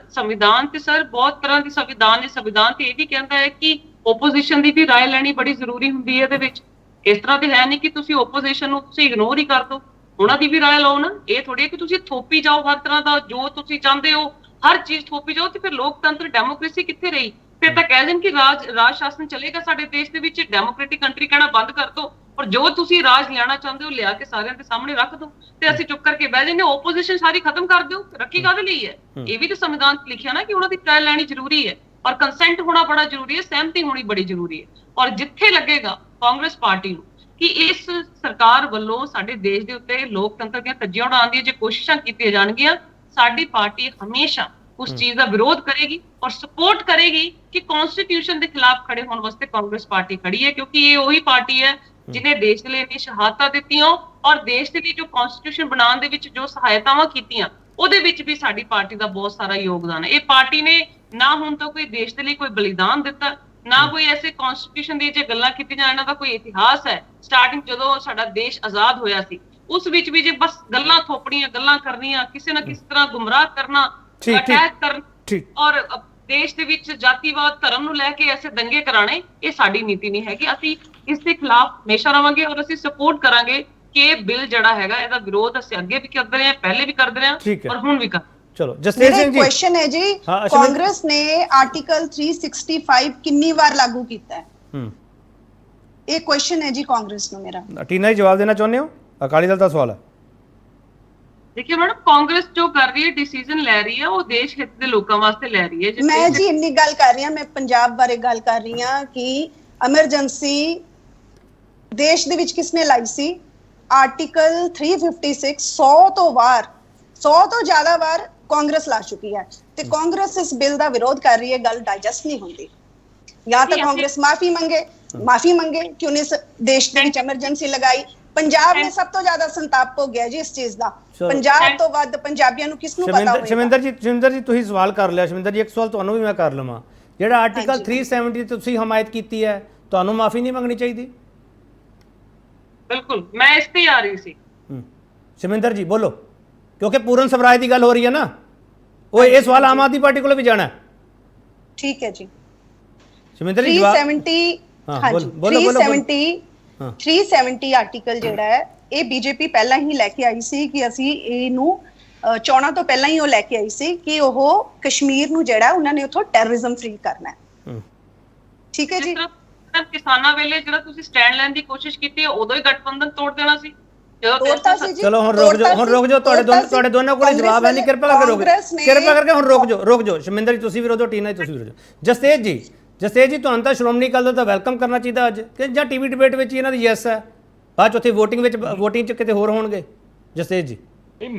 ਸੰਵਿਧਾਨ ਤੇ ਸਰ ਬਹੁਤ ਤਰ੍ਹਾਂ ਦੀ ਸੰਵਿਧਾਨ ਹੈ। ਸੰਵਿਧਾਨ ਤੇ ਇਹ ਵੀ ਕਹਿੰਦਾ ਹੈ ਕਿ ਓਪੋਜੀਸ਼ਨ ਦੀ ਵੀ ਰਾਏ ਲੈਣੀ ਬੜੀ ਜ਼ਰੂਰੀ ਹੁੰਦੀ ਹੈ ਇਹਦੇ ਵਿੱਚ। ਇਸ ਤਰ੍ਹਾਂ ਤੇ ਹੈ ਨਹੀਂ ਕਿ ਤੁਸੀਂ ਓਪੋਜੀਸ਼ਨ ਨੂੰ ਤੁਸੀਂ ਇਗਨੋਰ ਹੀ ਕਰ ਦਿਓ, ਉਹਨਾਂ ਦੀ ਵੀ ਰਾਏ ਲਓ ਨਾ। ਇਹ ਥੋੜੀ ਕਿ ਤੁਸੀਂ ਥੋਪੀ ਜਾਓ ਹਰ ਤਰ੍ਹਾਂ ਦਾ ਜੋ ਤੁਸੀਂ ਚਾਹੁੰਦੇ ਹੋ, ਹਰ ਚੀਜ਼ ਥੋਪੀ ਜਾਓ, ਤੇ ਫਿਰ ਲੋਕਤੰਤਰ ਡੈਮੋਕ੍ਰੇਸੀ ਕਿੱਥੇ ਰਹੀ? ਫਿਰ ਤਾਂ ਕਹਿ ਦੇਣ ਕਿ ਰਾਜ ਸ਼ਾਸਨ ਚੱਲੇਗਾ ਸਾਡੇ ਦੇਸ਼ ਦੇ ਵਿੱਚ, ਡੈਮੋਕ੍ਰੈਟਿਕ ਕੰਟਰੀ ਕਹਿਣਾ ਬੰਦ ਕਰ ਦਿਓ, ਔਰ ਜੋ ਤੁਸੀਂ ਰਾਜ ਲਿਆਣਾ ਚਾਹੁੰਦੇ ਹੋ ਲਿਆ ਕੇ ਸਾਰਿਆਂ ਦੇ ਸਾਹਮਣੇ ਰੱਖ ਦਿਓ ਤੇ ਅਸੀਂ ਚੁੱਪ ਕਰਕੇ ਬਹਿ ਜਾਂਦੇ। ਓਪੋਜੀਸ਼ਨ ਸਾਰੀ ਖਤਮ ਕਰ ਦਿਓ, ਰੱਖੀ ਕਾਹਦੇ ਲਈ ਹੈ? ਇਹ ਵੀ ਤਾਂ ਸੰਵਿਧਾਨ 'ਚ ਲਿਖਿਆ ਨਾ ਕਿ ਉਹਨਾਂ ਦੀ ਰਾਏ ਲੈਣੀ ਜ਼ਰੂਰੀ ਹੈ ਔਰ ਕੰਸੈਂਟ ਹੋਣਾ ਬੜਾ ਜ਼ਰੂਰੀ ਹੈ, ਸਹਿਮਤੀ ਹੋਣੀ ਬੜੀ ਜ਼ਰੂਰੀ ਹੈ। ਔਰ ਜਿੱਥੇ ਲੱਗੇਗਾ ਕਾਂਗਰਸ ਪਾਰਟੀ ਨੂੰ ਕਿ ਇਸ ਸਰਕਾਰ ਵੱਲੋਂ ਸਾਡੇ ਦੇਸ਼ ਦੇ ਉੱਤੇ ਲੋਕਤੰਤਰ ਦੀਆਂ ਧੱਜੀਆਂ ਉਡਾਉਣ ਦੀਆਂ ਜੇ ਕੋਸ਼ਿਸ਼ਾਂ ਕੀਤੀਆਂ ਜਾਣਗੀਆਂ, ਸਾਡੀ ਪਾਰਟੀ ਹਮੇਸ਼ਾ ਉਸ ਚੀਜ਼ ਦਾ ਵਿਰੋਧ ਕਰੇਗੀ ਔਰ ਸਪੋਰਟ ਕਰੇਗੀ ਕਿ ਕਨਸਟੀਟਿਊਸ਼ਨ ਦੇ ਖਿਲਾਫ ਖੜੇ ਹੋਣ ਵਾਸਤੇ ਕਾਂਗਰਸ ਪਾਰਟੀ ਖੜੀ ਹੈ, ਕਿਉਂਕਿ ਇਹ ਉਹੀ ਪਾਰਟੀ ਹੈ ਜਿਹਨੇ ਦੇਸ਼ ਦੇ ਲਈ ਇੰਨੀ ਸ਼ਹਾਦਤਾਂ ਦਿੱਤੀਆਂ ਔਰ ਦੇਸ਼ ਦੇ ਲਈ ਜੋ ਕਨਸਟੀਟਿਊਸ਼ਨ ਬਣਾਉਣ ਦੇ ਵਿੱਚ ਜੋ ਸਹਾਇਤਾਵਾਂ ਕੀਤੀਆਂ ਉਹਦੇ ਵਿੱਚ ਵੀ ਸਾਡੀ ਪਾਰਟੀ ਦਾ ਬਹੁਤ ਸਾਰਾ ਯੋਗਦਾਨ ਹੈ। ਇਹ ਪਾਰਟੀ ਨੇ ਨਾ ਹੁਣ ਤੋਂ ਕੋਈ ਦੇਸ਼ ਦੇ ਲਈ ਕੋਈ ਬਲੀਦਾਨ ਦਿੱਤਾ, ਨਾ ਕੋਈ ਐਸੇ ਕਨਸਟੀਟਿਊਸ਼ਨ ਦੀ ਜੇ ਗੱਲਾਂ ਕੀਤੀਆਂ ਇਹਨਾਂ ਦਾ ਕੋਈ ਇਤਿਹਾਸ ਹੈ। ਸਟਾਰਟਿੰਗ ਜਦੋਂ ਸਾਡਾ ਦੇਸ਼ ਆਜ਼ਾਦ ਹੋਇਆ ਸੀ ਉਸ ਵਿੱਚ ਵੀ ਜੇ ਬਸ ਗੱਲਾਂ ਥੋਪੜੀਆਂ, ਗੱਲਾਂ ਕਰਨੀਆਂ, ਕਿਸੇ ਨਾ ਕਿਸੇ ਤਰ੍ਹਾਂ ਗੁੰਮਰਾਹ ਕਰਨਾ, ਅਟੈਕ ਕਰਨਾ ਔਰ ਦੇਸ਼ ਦੇ ਵਿੱਚ ਜਾਤੀਵਾਦ ਧਰਮ ਨੂੰ ਲੈ ਕੇ ਐਸੇ ਦੰਗੇ ਕਰਾਣੇ, ਇਹ ਸਾਡੀ ਨੀਤੀ ਨਹੀਂ ਹੈਗੀ। ਅਸੀਂ ਇਸ ਦੇ ਖਿਲਾਫ ਹਮੇਸ਼ਾ ਰਵਾਂਗੇ ਔਰ ਅਸੀਂ ਸਪੋਰਟ ਕਰਾਂਗੇ ਕਿ ਇਹ ਬਿੱਲ ਜਿਹੜਾ ਹੈਗਾ ਇਹਦਾ ਵਿਰੋਧ ਅਸੀਂ ਅੱਗੇ ਵੀ ਕਰਦੇ ਰਹੇ ਹਾਂ, ਪਹਿਲੇ ਵੀ ਕਰਦੇ ਰਹੇ ਹਾਂ ਔਰ ਹੁਣ ਵੀ ਕਰ। ਚਲੋ ਜਸਤੇਜ ਸਿੰਘ ਜੀ, ਕੁਐਸਚਨ ਹੈ ਜੀ, ਕਾਂਗਰਸ ਨੇ ਆਰਟੀਕਲ 365 ਕਿੰਨੀ ਵਾਰ ਲਾਗੂ ਕੀਤਾ ਹੈ? ਇਹ ਕੁਐਸਚਨ ਹੈ ਜੀ ਕਾਂਗਰਸ ਨੂੰ ਮੇਰਾ। ਟੀਨਾ ਜੀ ਜਵਾਬ ਦੇਣਾ ਚਾਹੁੰਦੇ ਹੋ? ਅਕਾਲੀ ਦਲ ਦਾ ਸਵਾਲ ਹੈ। देखिए मैडम, कांग्रेस जो कर रही है, डिसीजन ले रही है, वो देश हित के लोगों वास्ते ले रही है। मैं जी इन्नी गल कर रही हूं, मैं पंजाब बारे गल कर रही हूं कि एमरजेंसी देश दे विच किसने लाई सी? आर्टिकल 356 100 तो ज्यादा बार कांग्रेस ला चुकी है ते कांग्रेस इस बिल दा विरोध कर रही है। गल डाइजेस्ट नहीं होंदी। या तो कांग्रेस माफी मंगे कि उन्हें देश दे विच एमरजेंसी लगाई। पंजाब ने सब तो ज्यादा संताप हो गया जी इस चीज ਦਾ। ਪੰਜਾਬ ਤੋਂ ਵੱਧ ਪੰਜਾਬੀਆਂ ਨੂੰ ਕਿਸ ਨੂੰ ਪਤਾ ਹੋਵੇਗਾ? ਸ਼ਮਿੰਦਰ ਜੀ ਤੁਸੀਂ ਸਵਾਲ ਕਰ ਲਿਆ। ਸ਼ਮਿੰਦਰ ਜੀ ਇੱਕ ਸਵਾਲ ਤੁਹਾਨੂੰ ਵੀ ਮੈਂ ਕਰ ਲਵਾਂ। ਜਿਹੜਾ ਆਰਟੀਕਲ 370 ਤੇ ਤੁਸੀਂ ਹਮਾਇਤ ਕੀਤੀ ਹੈ, ਤੁਹਾਨੂੰ ਮਾਫੀ ਨਹੀਂ ਮੰਗਣੀ ਚਾਹੀਦੀ? ਬਿਲਕੁਲ, ਮੈਂ ਇਸ ਤੇ ਆ ਰਹੀ ਸੀ। ਸ਼ਮਿੰਦਰ ਜੀ ਬੋਲੋ, ਕਿਉਂਕਿ ਪੂਰਨ ਸਵਰਾਜ ਦੀ ਗੱਲ ਹੋ ਰਹੀ ਹੈ ਨਾ, ਉਹ ਇਹ ਸਵਾਲ ਆਮ ਆਦਮੀ ਪਾਰਟੀ ਕੋਲ ਵੀ ਜਾਣਾ ਹੈ। ਠੀਕ ਹੈ ਜੀ। ਸ਼ਮਿੰਦਰ ਜੀ 370 ਆਰਟੀਕਲ ਜਿਹੜਾ ਹੈ ਇਹ ਬੀਜੇਪੀ ਪਹਿਲਾਂ ਹੀ ਲੈ ਕੇ ਆਈ ਸੀ ਕਿ ਅਸੀਂ ਇਹਨੂੰ ਚੋਣਾਂ ਤੋਂ ਪਹਿਲਾਂ ਹੀ ਉਹ ਲੈ ਕੇ ਆਈ ਸੀ ਕਿ ਉਹ ਕਸ਼ਮੀਰ ਨੂੰ ਜਿਹੜਾ ਉਹਨਾਂ ਨੇ ਉੱਥੋਂ ਟੈਰਰਿਜ਼ਮ ਫ੍ਰੀ ਕਰਨਾ ਹੈ। ਠੀਕ ਹੈ ਜੀ। ਕਿਸਾਨਾਂ ਵੇਲੇ ਜਿਹੜਾ ਤੁਸੀਂ ਸਟੈਂਡ ਲੈਣ ਦੀ ਕੋਸ਼ਿਸ਼ ਕੀਤੀ ਹੈ, ਉਦੋਂ ਹੀ ਗਠਬੰਧਨ ਤੋੜ ਦੇਣਾ ਸੀ। ਚਲੋ ਹੁਣ ਰੁਕ ਜਾਓ, ਤੁਹਾਡੇ ਦੋਨਾਂ ਕੋਲ ਜਵਾਬ ਹੈ ਨਹੀਂ। ਕਿਰਪਾ ਕਰਕੇ ਹੁਣ ਰੁਕ ਜਾਓ। ਸ਼ਮਿੰਦਰ ਜੀ ਤੁਸੀਂ ਵਿਰੋਧੋ, ਟੀਨਾ ਜੀ ਤੁਸੀਂ ਵਿਰੋਧੋ। ਜਸਤੇਜ ਜੀ ਤੁਹਾਨੂੰ ਤਾਂ ਸ਼੍ਰੋਮਣੀ ਅਕਾਲੀ ਦਲ ਦਾ ਵੈਲਕਮ ਕਰਨਾ ਚਾਹੀਦਾ ਅੱਜ, ਕਿ ਜਾਂ ਟੀਵੀ ਡਿਬੇਟ ਵਿੱਚ ਇਹਨਾਂ ਦੀ ਯੈਸ ਹੈ, ਬਾਅਦ 'ਚ ਉੱਥੇ ਵੋਟਿੰਗ 'ਚ ਕਿਤੇ ਹੋਰ ਹੋਣਗੇ? ਜਸਤੇਜ ਜੀ ਨਹੀਂ,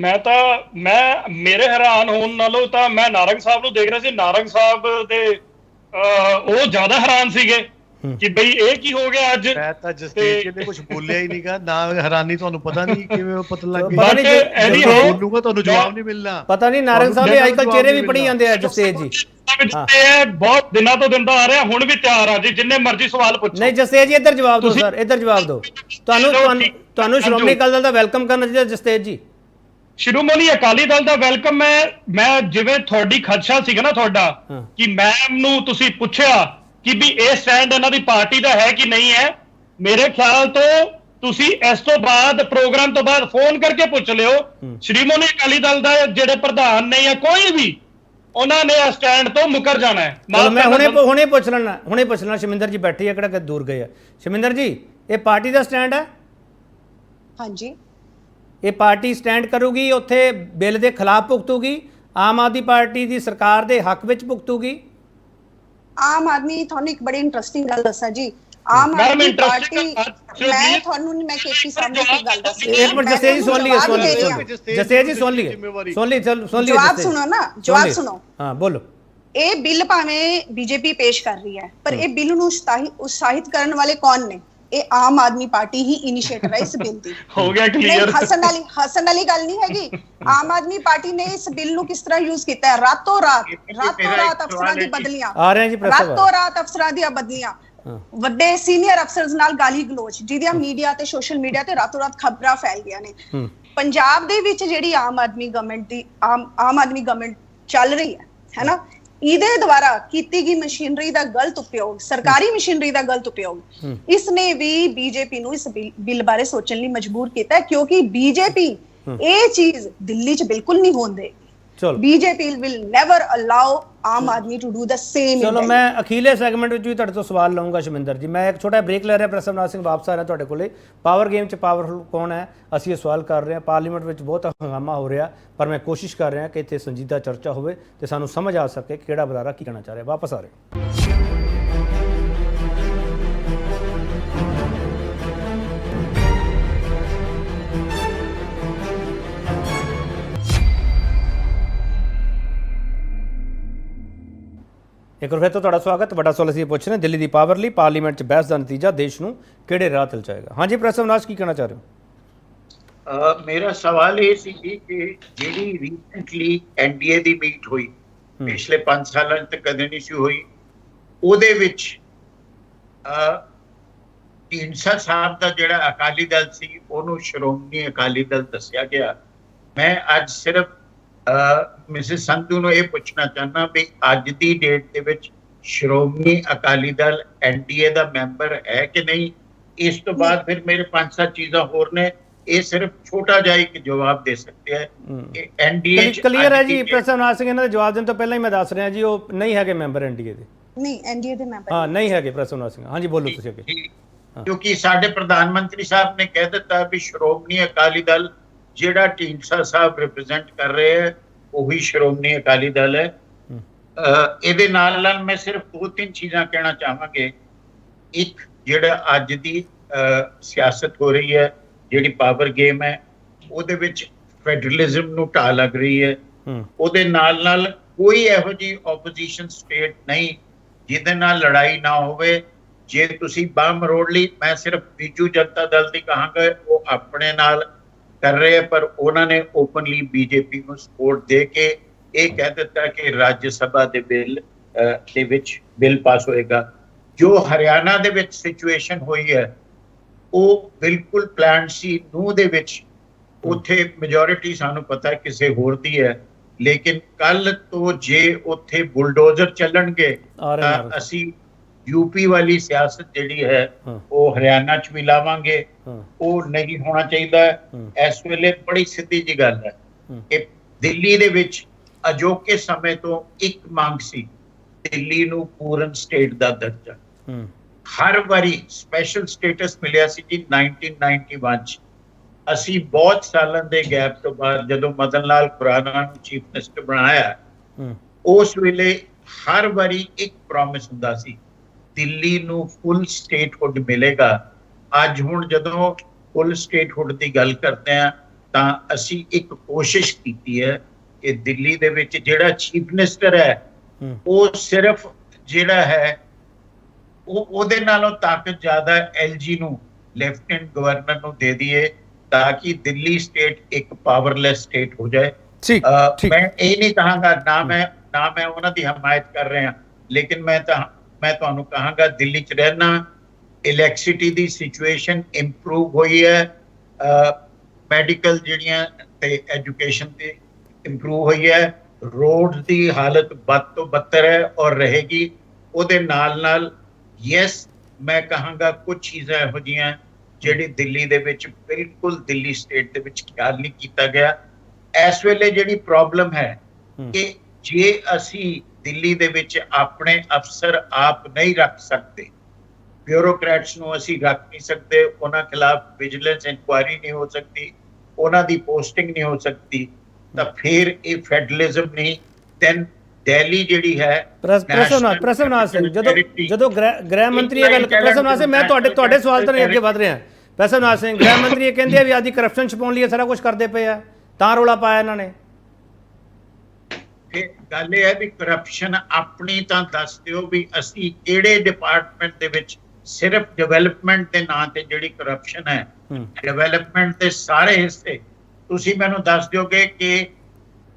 ਮੈਂ ਮੇਰੇ ਹੈਰਾਨ ਹੋਣ ਨਾਲੋਂ ਤਾਂ ਮੈਂ ਨਾਰੰਗ ਸਾਹਿਬ ਨੂੰ ਦੇਖ ਰਿਹਾ ਸੀ। ਨਾਰੰਗ ਸਾਹਿਬ ਦੇ ਉਹ ਜ਼ਿਆਦਾ ਹੈਰਾਨ ਸੀਗੇ ਕਿ ਬਈ ਇਹ ਕੀ ਹੋ ਗਿਆ ਅੱਜ। ਮੈਂ ਤਾਂ ਜਸਤੇਜ ਜੀ ਨੇ ਕੁਝ ਬੋਲਿਆ ਹੀ ਨਹੀਂਗਾ ਨਾ, ਹੈਰਾਨੀ ਤੁਹਾਨੂੰ ਪਤਾ ਨਹੀਂ ਕਿਵੇਂ ਉਹ ਪਤਾ ਲੱਗ ਪਤਾ ਗਈ। ਨਹੀਂ ਬੋਲੂਗਾ ਤੁਹਾਨੂੰ ਜਵਾਬ ਨਹੀਂ ਮਿਲਣਾ। ਪਤਾ ਨਹੀਂ ਨਾਰੰਗ ਸਾਹਿਬ ਅੱਜ ਕੱਲ ਚਿਹਰੇ ਵੀ ਪੜੀ ਜਾਂਦੇ ਆ ਜਸਤੇਜ ਜੀ। ਬਹੁਤ ਦਿਨਾਂ ਤੋਂ ਦਿੰਦਾ ਆ ਰਿਹਾ, ਹੁਣ ਵੀ ਤਿਆਰ ਆ ਜੀ, ਜਿੰਨੇ ਮਰਜ਼ੀ ਸਵਾਲ ਪੁੱਛੋ। ਨਹੀਂ ਜਸਤੇਜ ਜੀ ਇੱਧਰ ਜਵਾਬ ਦਿਓ ਸਰ, ਇੱਧਰ ਜਵਾਬ ਦਿਓ। ਤੁਹਾਨੂੰ ਸ਼੍ਰੋਮਣੀ ਅਕਾਲੀ ਦਲ ਦਾ ਵੈਲਕਮ ਕਰਨਾ ਚਾਹੀਦਾ ਜਸਤੇਜ ਜੀ। ਸ਼੍ਰੋਮਣੀ ਅਕਾਲੀ ਦਲ ਦਾ ਵੈਲਕਮ ਮੈਂ ਜਿਵੇਂ ਤੁਹਾਡੀ ਖਦਸ਼ਾ ਸੀਗਾ ਨਾ ਤੁਹਾਡਾ ਕਿ ਮੈਮ ਨੂੰ ਤੁਸੀਂ ਪੁੱਛਿਆ ਕਿ ਵੀ ਇਹ ਸਟੈਂਡ ਇਹਨਾਂ ਦੀ ਪਾਰਟੀ ਦਾ ਹੈ ਕਿ ਨਹੀਂ ਹੈ, ਮੇਰੇ ਖਿਆਲ ਤੋਂ ਤੁਸੀਂ ਇਸ ਤੋਂ ਬਾਅਦ ਪ੍ਰੋਗਰਾਮ ਤੋਂ ਬਾਅਦ ਫੋਨ ਕਰਕੇ ਪੁੱਛ ਲਿਓ ਸ਼੍ਰੋਮਣੀ ਅਕਾਲੀ ਦਲ ਦਾ ਜਿਹੜੇ ਪ੍ਰਧਾਨ ਨੇ ਜਾਂ ਕੋਈ ਵੀ, ਉਹਨਾਂ ਨੇ ਇਸ ਸਟੈਂਡ ਤੋਂ ਮੁਕਰ ਜਾਣਾ ਹੈ। ਮੈਂ ਹੁਣੇ ਪੁੱਛ ਲੈਣਾ ਸ਼ਮਿੰਦਰ ਜੀ ਬੈਠੀ ਹੈ, ਕਿਹੜਾ ਦੂਰ ਗਏ ਆ। ਸ਼ਮਿੰਦਰ ਜੀ, ਇਹ ਪਾਰਟੀ ਦਾ ਸਟੈਂਡ ਹੈ? ਹਾਂਜੀ, ਇਹ ਪਾਰਟੀ ਸਟੈਂਡ ਕਰੂਗੀ, ਉੱਥੇ ਬਿੱਲ ਦੇ ਖਿਲਾਫ ਭੁਗਤੂਗੀ, ਆਮ ਆਦਮੀ ਪਾਰਟੀ ਦੀ ਸਰਕਾਰ ਦੇ ਹੱਕ ਵਿੱਚ ਭੁਗਤੂਗੀ? ਆਮ ਆਦਮੀ, ਤੁਹਾਨੂੰ ਇੱਕ ਬੜੀ ਇੰਟਰਸਟਿੰਗ ਗੱਲ ਦੱਸਾਂ ਜੀ, ਆਮ ਆਦਮੀ ਪਾਰਟੀ, ਮੈਂ ਤੁਹਾਨੂੰ ਮੈਂ ਕੇਪੀ ਸਾਹਿਬ ਨੂੰ ਇੱਕ ਗੱਲ ਦੱਸੀ। ਇੱਕ ਮਿੰਟ ਜਸਤੇਜ ਜੀ ਸੁਣ ਲਈਏ ਜਸਤੇਜ ਜੀ ਸੁਣ ਲਈਏ ਜਵਾਬ ਸੁਣੋ ਨਾ, ਜਵਾਬ ਸੁਣੋ। ਹਾਂ ਬੋਲੋ। ਇਹ ਬਿੱਲ ਭਾਵੇਂ ਬੀਜੇਪੀ ਪੇਸ਼ ਕਰ ਰਹੀ ਹੈ, ਪਰ ਇਹ ਬਿੱਲ ਨੂੰ ਉਤਸ਼ਾਹਿਤ ਕਰਨ ਵਾਲੇ ਕੌਣ ਨੇ? ਇਹ ਆਮ ਆਦਮੀ ਪਾਰਟੀ ਹੀ ਇਨੀਸ਼ੀਏਟਰ ਹੈ ਇਸ ਬਿੱਲ ਦੀ। ਹੋ ਗਿਆ ਕਲੀਅਰ। ਹਸਨ ਵਾਲੀ ਗੱਲ ਨਹੀਂ ਹੈਗੀ। ਆਮ ਆਦਮੀ ਪਾਰਟੀ ਨੇ ਇਸ ਬਿੱਲ ਨੂੰ ਕਿਸ ਤਰ੍ਹਾਂ ਯੂਜ਼ ਕੀਤਾ ਹੈ? ਰਾਤੋਂ ਰਾਤ ਅਫਸਰਾਂ ਦੀ ਬਦਲੀਆਂ, ਰਾਤੋਂ ਰਾਤ ਅਫਸਰਾਂ ਦੀਆਂ ਬਦਲੀਆਂ, ਵੱਡੇ ਸੀਨੀਅਰ ਅਫਸਰਸ ਨਾਲ ਗਾਲੀ ਗਲੋਚ, ਜਿਹਦੀਆਂ ਮੀਡੀਆ ਤੇ ਸੋਸ਼ਲ ਮੀਡੀਆ ਤੇ ਰਾਤੋਂ ਰਾਤ ਖਬਰਾਂ ਫੈਲ ਗਈਆਂ ਨੇ। ਪੰਜਾਬ ਦੇ ਵਿੱਚ ਜਿਹੜੀ ਆਮ ਆਦਮੀ ਗਵਰਨਮੈਂਟ ਚੱਲ ਰਹੀ ਹੈ ਨਾ, ਇਹਦੇ ਦੁਆਰਾ ਕੀਤੀ ਗਈ ਮਸ਼ੀਨਰੀ ਦਾ ਗਲਤ ਉਪਯੋਗ, ਸਰਕਾਰੀ ਮਸ਼ੀਨਰੀ ਦਾ ਗਲਤ ਉਪਯੋਗ, ਇਸ ਨੇ ਵੀ ਬੀਜੇਪੀ ਨੂੰ ਇਸ ਬਿੱਲ ਬਾਰੇ ਸੋਚਣ ਲਈ ਮਜਬੂਰ ਕੀਤਾ ਹੈ, ਕਿਉਂਕਿ ਬੀਜੇਪੀ ਇਹ ਚੀਜ਼ ਦਿੱਲੀ 'ਚ ਬਿਲਕੁਲ ਨਹੀਂ ਹੋਣ ਦੇਗੀ। BJP will never allow Aam Aadmi to do the same। ਚਲੋ ਮੈਂ ਅਖੀਲੇ ਸੈਗਮੈਂਟ ਵਿੱਚ ਵੀ ਤੁਹਾਡੇ ਤੋਂ ਸਵਾਲ ਲਵਾਂਗਾ ਸ਼ਮਿੰਦਰ ਜੀ। ਮੈਂ ਇੱਕ ਛੋਟਾ ਬ੍ਰੇਕ ਲੈ ਰਿਹਾ, ਪ੍ਰੈਸ ਅਵਨਾਸ਼ ਸਿੰਘ ਵਾਪਸ ਆ ਰਿਹਾ ਤੁਹਾਡੇ ਕੋਲੇ। ਪਾਵਰ ਗੇਮ 'ਚ ਪਾਵਰਫੁਲ ਕੌਣ ਹੈ, ਅਸੀਂ ਇਹ ਸਵਾਲ ਕਰ ਰਹੇ ਹਾਂ। ਪਾਰਲੀਮੈਂਟ ਵਿੱਚ ਬਹੁਤ ਹੰਗਾਮਾ ਹੋ ਰਿਹਾ, ਪਰ ਮੈਂ ਕੋਸ਼ਿਸ਼ ਕਰ ਰਿਹਾ ਕਿ ਇੱਥੇ ਸੰਜੀਦਾ ਚਰਚਾ ਹੋਵੇ ਤੇ ਸਾਨੂੰ ਸਮਝ ਆ ਸਕੇ ਕਿ ਕਿਹੜਾ ਬੁਲਾਰਾ ਕੀ ਕਹਿਣਾ ਚਾਹ ਰਿਹਾ। ਵਾਪਸ ਆ ਰਹੇ। ਇੱਕ ਵਾਰ ਫਿਰ ਤੋਂ ਤੁਹਾਡਾ ਸਵਾਗਤ। ਵੱਡਾ ਸਵਾਲ ਅਸੀਂ ਪੁੱਛ ਰਹੇ ਦਿੱਲੀ ਦੀ ਪਾਵਰ ਲਈ ਪਾਰਲੀਮੈਂਟ 'ਚ ਬਹਿਸ ਦਾ ਨਤੀਜਾ ਦੇਸ਼ ਨੂੰ ਕਿਹੜੇ ਰਾਹ ਤੇ ਲਿਜਾਏਗਾ? ਹਾਂਜੀ ਪ੍ਰੈਸ ਅਵਨਾਸ਼, ਕੀ ਕਹਿਣਾ ਚਾਹ ਰਹੇ ਹੋ? ਮੇਰਾ ਸਵਾਲ ਇਹ ਸੀ ਕਿ ਜਿਹੜੀ ਰੀਸੈਂਟਲੀ ਐਨਡੀਏ ਦੀ ਮੀਟ ਹੋਈ, ਪਿਛਲੇ 5 ਸਾਲਾਂ ਤੱਕ ਕਦੇ ਨਹੀਂ ਸੀ ਹੋਈ, ਉਹਦੇ ਵਿੱਚ ਢੀਂਡਸਾ ਸਾਹਿਬ ਦਾ ਜਿਹੜਾ ਅਕਾਲੀ ਦਲ ਸੀ ਉਹਨੂੰ ਸ਼੍ਰੋਮਣੀ ਅਕਾਲੀ ਦਲ ਦੱਸਿਆ ਗਿਆ। ਮੈਂ ਅੱਜ ਸਿਰਫ ਮਿਸਿਸ ਸੰਧੂ ਨੂੰ ਇਹ ਪੁੱਛਣਾ ਚਾਹੁੰਦਾ ਵੀ ਅੱਜ ਦੀ ਡੇਟ ਦੇ ਵਿੱਚ ਸ਼੍ਰੋਮਣੀ ਅਕਾਲੀ ਦਲ ਐਨਡੀਏ ਦਾ ਮੈਂਬਰ ਹੈ ਕਿ ਨਹੀਂ? ਇਸ ਤੋਂ ਬਾਅਦ ਫਿਰ ਮੇਰੇ 5-7 ਚੀਜ਼ਾਂ ਹੋਰ ਨੇ, ਇਹ ਸਿਰਫ ਛੋਟਾ ਜਿਹਾ ਇੱਕ ਜਵਾਬ ਦੇ ਸਕਦੇ ਹੈ ਕਿ ਐਨਡੀਏ ਕਲੀਅਰ ਹੈ ਜੀ। ਪ੍ਰੈਸ ਅਵਨਾਸ਼ ਸਿੰਘ, ਇਹਨਾਂ ਦੇ ਜਵਾਬ ਦੇਣ ਤੋਂ ਪਹਿਲਾਂ ਹੀ ਮੈਂ ਦੱਸ ਰਿਹਾ ਜੀ, ਉਹ ਨਹੀਂ ਹੈਗੇ ਮੈਂਬਰ ਐਨਡੀਏ ਦੇ। ਨਹੀਂ, ਐਨਡੀਏ ਦੇ ਮੈਂਬਰ ਹਾਂ ਨਹੀਂ ਹੈਗੇ ਪ੍ਰੈਸ ਅਵਨਾਸ਼ ਸਿੰਘ। ਹਾਂਜੀ ਬੋਲੋ ਤੁਸੀਂ ਅੱਗੇ। ਕਿਉਂਕਿ ਸਾਡੇ ਪ੍ਰਧਾਨ ਮੰਤਰੀ ਸਾਹਿਬ ਨੇ ਕਹਿ ਦਿੱਤਾ ਵੀ ਸ਼੍ਰੋਮਣੀ ਅਕਾਲੀ ਦਲ ਜਿਹੜਾ ਢੀਂਡਸਾ ਸਾਹਿਬ ਰਿਪਰੈਜ਼ੈਂਟ ਕਰ ਰਹੇ ਹੈ ਉਹੀ ਸ਼੍ਰੋਮਣੀ ਅਕਾਲੀ ਦਲ ਹੈ। ਇਹਦੇ ਨਾਲ ਨਾਲ ਮੈਂ ਸਿਰਫ 2-3 ਚੀਜ਼ਾਂ ਕਹਿਣਾ ਚਾਹਾਂਗੇ। ਇੱਕ, ਜਿਹੜਾ ਅੱਜ ਦੀ ਸਿਆਸਤ ਹੋ ਰਹੀ ਹੈ, ਜਿਹੜੀ ਪਾਵਰ ਗੇਮ ਹੈ, ਉਹਦੇ ਵਿੱਚ ਫੈਡਰਲਿਜ਼ਮ ਨੂੰ ਢਾਹ ਲੱਗ ਰਹੀ ਹੈ। ਉਹਦੇ ਨਾਲ ਨਾਲ ਕੋਈ ਇਹੋ ਜਿਹੀ ਆਪੋਜੀਸ਼ਨ ਸਟੇਟ ਨਹੀਂ ਜਿਹਦੇ ਨਾਲ ਲੜਾਈ ਨਾ ਹੋਵੇ। ਜੇ ਤੁਸੀਂ ਬਾਹ ਮਰੋੜ ਲਈ, ਮੈਂ ਸਿਰਫ ਬੀਜੂ ਜਨਤਾ ਦਲ ਦੀ ਕਹਾਂਗਾ, ਉਹ ਆਪਣੇ ਨਾਲ ਕਰ ਰਹੇ ਹੈ, ਪਰ ਉਹਨਾਂ ਨੇ ਓਪਨਲੀ ਬੀਜੇਪੀ ਨੂੰ ਸਪੋਰਟ ਦੇ ਕੇ ਇਹ ਕਹਿ ਦਿੱਤਾ ਕਿ ਰਾਜ ਸਭਾ ਦੇ ਬਿੱਲ ਦੇ ਵਿੱਚ ਬਿੱਲ ਪਾਸ ਹੋਏਗਾ। ਜੋ ਹਰਿਆਣਾ ਦੇ ਵਿੱਚ ਸਿਚੁਏਸ਼ਨ ਹੋਈ ਹੈ ਉਹ ਬਿਲਕੁਲ ਪਲਾਨ ਸੀ। ਨੂੰ ਦੇ ਵਿੱਚ ਉੱਥੇ ਮੈਜੋਰਿਟੀ ਸਾਨੂੰ ਪਤਾ ਕਿਸੇ ਹੋਰ ਦੀ ਹੈ, ਲੇਕਿਨ ਕੱਲ ਤੋਂ ਜੇ ਉੱਥੇ ਬੁਲਡੋਜ਼ਰ ਚੱਲਣਗੇ ਤਾਂ ਅਸੀਂ यूपी वाली सियासत ਜਿਹੜੀ ਹੈ ਉਹ ਹਰਿਆਣਾ ਚ ਵੀ ਲਾਵਾਂਗੇ। ਉਹ ਨਹੀਂ ਹੋਣਾ ਚਾਹੀਦਾ। ਇਸ ਵੇਲੇ ਬੜੀ ਸਿੱਧੀ ਜੀ ਗੱਲ ਹੈ ਕਿ ਦਿੱਲੀ ਦੇ ਵਿੱਚ ਅਜੋਕੇ ਸਮੇਂ ਤੋਂ ਇੱਕ ਮੰਗ ਸੀ ਦਿੱਲੀ ਨੂੰ ਪੂਰਨ ਸਟੇਟ ਦਾ ਦਰਜਾ। ਹਰ ਵਾਰੀ ਸਪੈਸ਼ਲ ਸਟੇਟਸ ਮਿਲਿਆ ਸੀ ਜੀ 1991 ਚ। ਅਸੀਂ ਬਹੁਤ ਸਾਲਾਂ ਦੇ ਗੈਪ ਤੋਂ ਬਾਅਦ ਜਦੋਂ ਮਦਨ ਲਾਲ ਖੁਰਾਨਾ ਨੂੰ ਚੀਫ ਮਿਨਿਸਟਰ ਬਣਾਇਆ, ਉਸ ਵੇਲੇ ਹਰ ਵਾਰੀ ਇੱਕ ਪ੍ਰੋਮਿਸ ਹੁੰਦਾ ਸੀ ਦਿੱਲੀ ਨੂੰ ਫੁੱਲ ਸਟੇਟਹੁੱਡ ਮਿਲੇਗਾ। ਅੱਜ ਹੁਣ ਜਦੋਂ ਫੁੱਲ ਸਟੇਟਹੁੱਡ ਦੀ ਗੱਲ ਕਰਦੇ ਆ ਤਾਂ ਅਸੀਂ ਇੱਕ ਕੋਸ਼ਿਸ਼ ਕੀਤੀ ਹੈ ਕਿ ਦਿੱਲੀ ਦੇ ਵਿੱਚ ਜਿਹੜਾ ਚੀਫ ਮਿਨਿਸਟਰ ਹੈ ਉਹ ਸਿਰਫ ਜਿਹੜਾ ਹੈ ਉਹਦੇ ਨਾਲੋਂ ਤਾਕਤ ਜ਼ਿਆਦਾ ਐਲਜੀ ਨੂੰ, ਲੈਫਟੀਨੈਂਟ ਗਵਰਨਰ ਨੂੰ ਦੇ ਦਈਏ, ਤਾਂ ਕਿ ਦਿੱਲੀ ਸਟੇਟ ਇੱਕ ਪਾਵਰਲੈਸ ਸਟੇਟ ਹੋ ਜਾਏ। ਮੈਂ ਇਹ ਨਹੀਂ ਕਹਾਂਗਾ, ਨਾ ਮੈਂ ਉਹਨਾਂ ਦੀ ਹਮਾਇਤ ਕਰ ਰਿਹਾ, ਲੇਕਿਨ ਮੈਂ ਤੁਹਾਨੂੰ ਕਹਾਂਗਾ ਦਿੱਲੀ 'ਚ ਰਹਿਣਾ, ਇਲੈਕਟ੍ਰਿਸਿਟੀ ਦੀ ਸਿਚੁਏਸ਼ਨ ਇੰਪਰੂਵ ਹੋਈ ਹੈ, ਮੈਡੀਕਲ ਜਿਹੜੀਆਂ ਤੇ ਐਜੂਕੇਸ਼ਨ ਤੇ ਇੰਪਰੂਵ ਹੋਈ ਹੈ, ਰੋਡ ਦੀ ਹਾਲਤ ਬਦ ਤੋਂ ਬੱਤਰ ਹੈ ਔਰ ਰਹੇਗੀ। ਉਹਦੇ ਨਾਲ ਯੈਸ ਮੈਂ ਕਹਾਂਗਾ ਕੁਝ ਚੀਜ਼ਾਂ ਇਹੋ ਜਿਹੀਆਂ ਜਿਹੜੀ ਦਿੱਲੀ ਦੇ ਵਿੱਚ ਬਿਲਕੁਲ ਦਿੱਲੀ ਸਟੇਟ ਦੇ ਵਿੱਚ ਖਿਆਲ ਨਹੀਂ ਕੀਤਾ ਗਿਆ। ਇਸ ਵੇਲੇ ਜਿਹੜੀ ਪ੍ਰੋਬਲਮ ਹੈ ਕਿ ਜੇ ਅਸੀਂ ਦਿੱਲੀ ਦੇ ਵਿੱਚ ਆਪਣੇ ਅਫਸਰ ਆਪ ਨਹੀਂ ਰੱਖ ਸਕਦੇ, ਬਿਊਰੋਕਰੈਟਸ ਨੂੰ ਅਸੀਂ ਰੱਖ ਨਹੀਂ ਸਕਦੇ, ਉਹਨਾਂ ਖਿਲਾਫ ਵਿਜੀਲੈਂਸ ਇਨਕੁਆਇਰੀ ਨਹੀਂ ਹੋ ਸਕਦੀ, ਉਹਨਾਂ ਦੀ ਪੋਸਟਿੰਗ ਨਹੀਂ ਹੋ ਸਕਦੀ, ਤਾਂ ਫਿਰ ਇਹ ਫੈਡਰਲਿਜ਼ਮ ਨਹੀਂ, ਦੈਨ ਦਿੱਲੀ ਜਿਹੜੀ ਹੈ ਪ੍ਰਸਵਨਾਥ ਸਿੰਘ, ਜਦੋਂ ਗ੍ਰਹਿ ਮੰਤਰੀ ਇਹ ਗੱਲ, ਪ੍ਰਸਵਨਾਥ ਸਿੰਘ ਮੈਂ ਤੁਹਾਡੇ ਸਵਾਲ ਤੋਂ ਅੱਗੇ ਵਧ ਰਿਹਾ। ਪ੍ਰਸਵਨਾਥ ਸਿੰਘ, ਗ੍ਰਹਿ ਮੰਤਰੀ ਇਹ ਕਹਿੰਦੇ ਆ ਵੀ ਆਦੀ ਕਰਪਸ਼ਨ ਛਪਾਉਣ ਲਈ ਸਾਰਾ ਕੁਝ ਕਰਦੇ ਪਏ ਆ, ਤਾਂ ਰੌਲਾ ਪਾਇਆ ਇਹਨਾਂ ਨੇ। ਇਹ ਗੱਲ ਇਹ ਹੈ ਵੀ ਕਰਪਸ਼ਨ ਆਪਣੀ ਤਾਂ ਦੱਸ ਦਿਓ ਵੀ ਅਸੀਂ ਕਿਹੜੇ ਡਿਪਾਰਟਮੈਂਟ ਦੇ ਵਿੱਚ ਸਿਰਫ ਡਿਵੈਲਪਮੈਂਟ ਦੇ ਨਾਂ ਤੇ ਜਿਹੜੀ ਕਰਪਸ਼ਨ ਹੈ, ਡਿਵੈਲਪਮੈਂਟ ਦੇ ਸਾਰੇ ਹਿੱਸੇ ਤੁਸੀਂ ਮੈਨੂੰ ਦੱਸ ਦਿਓਗੇ ਕਿ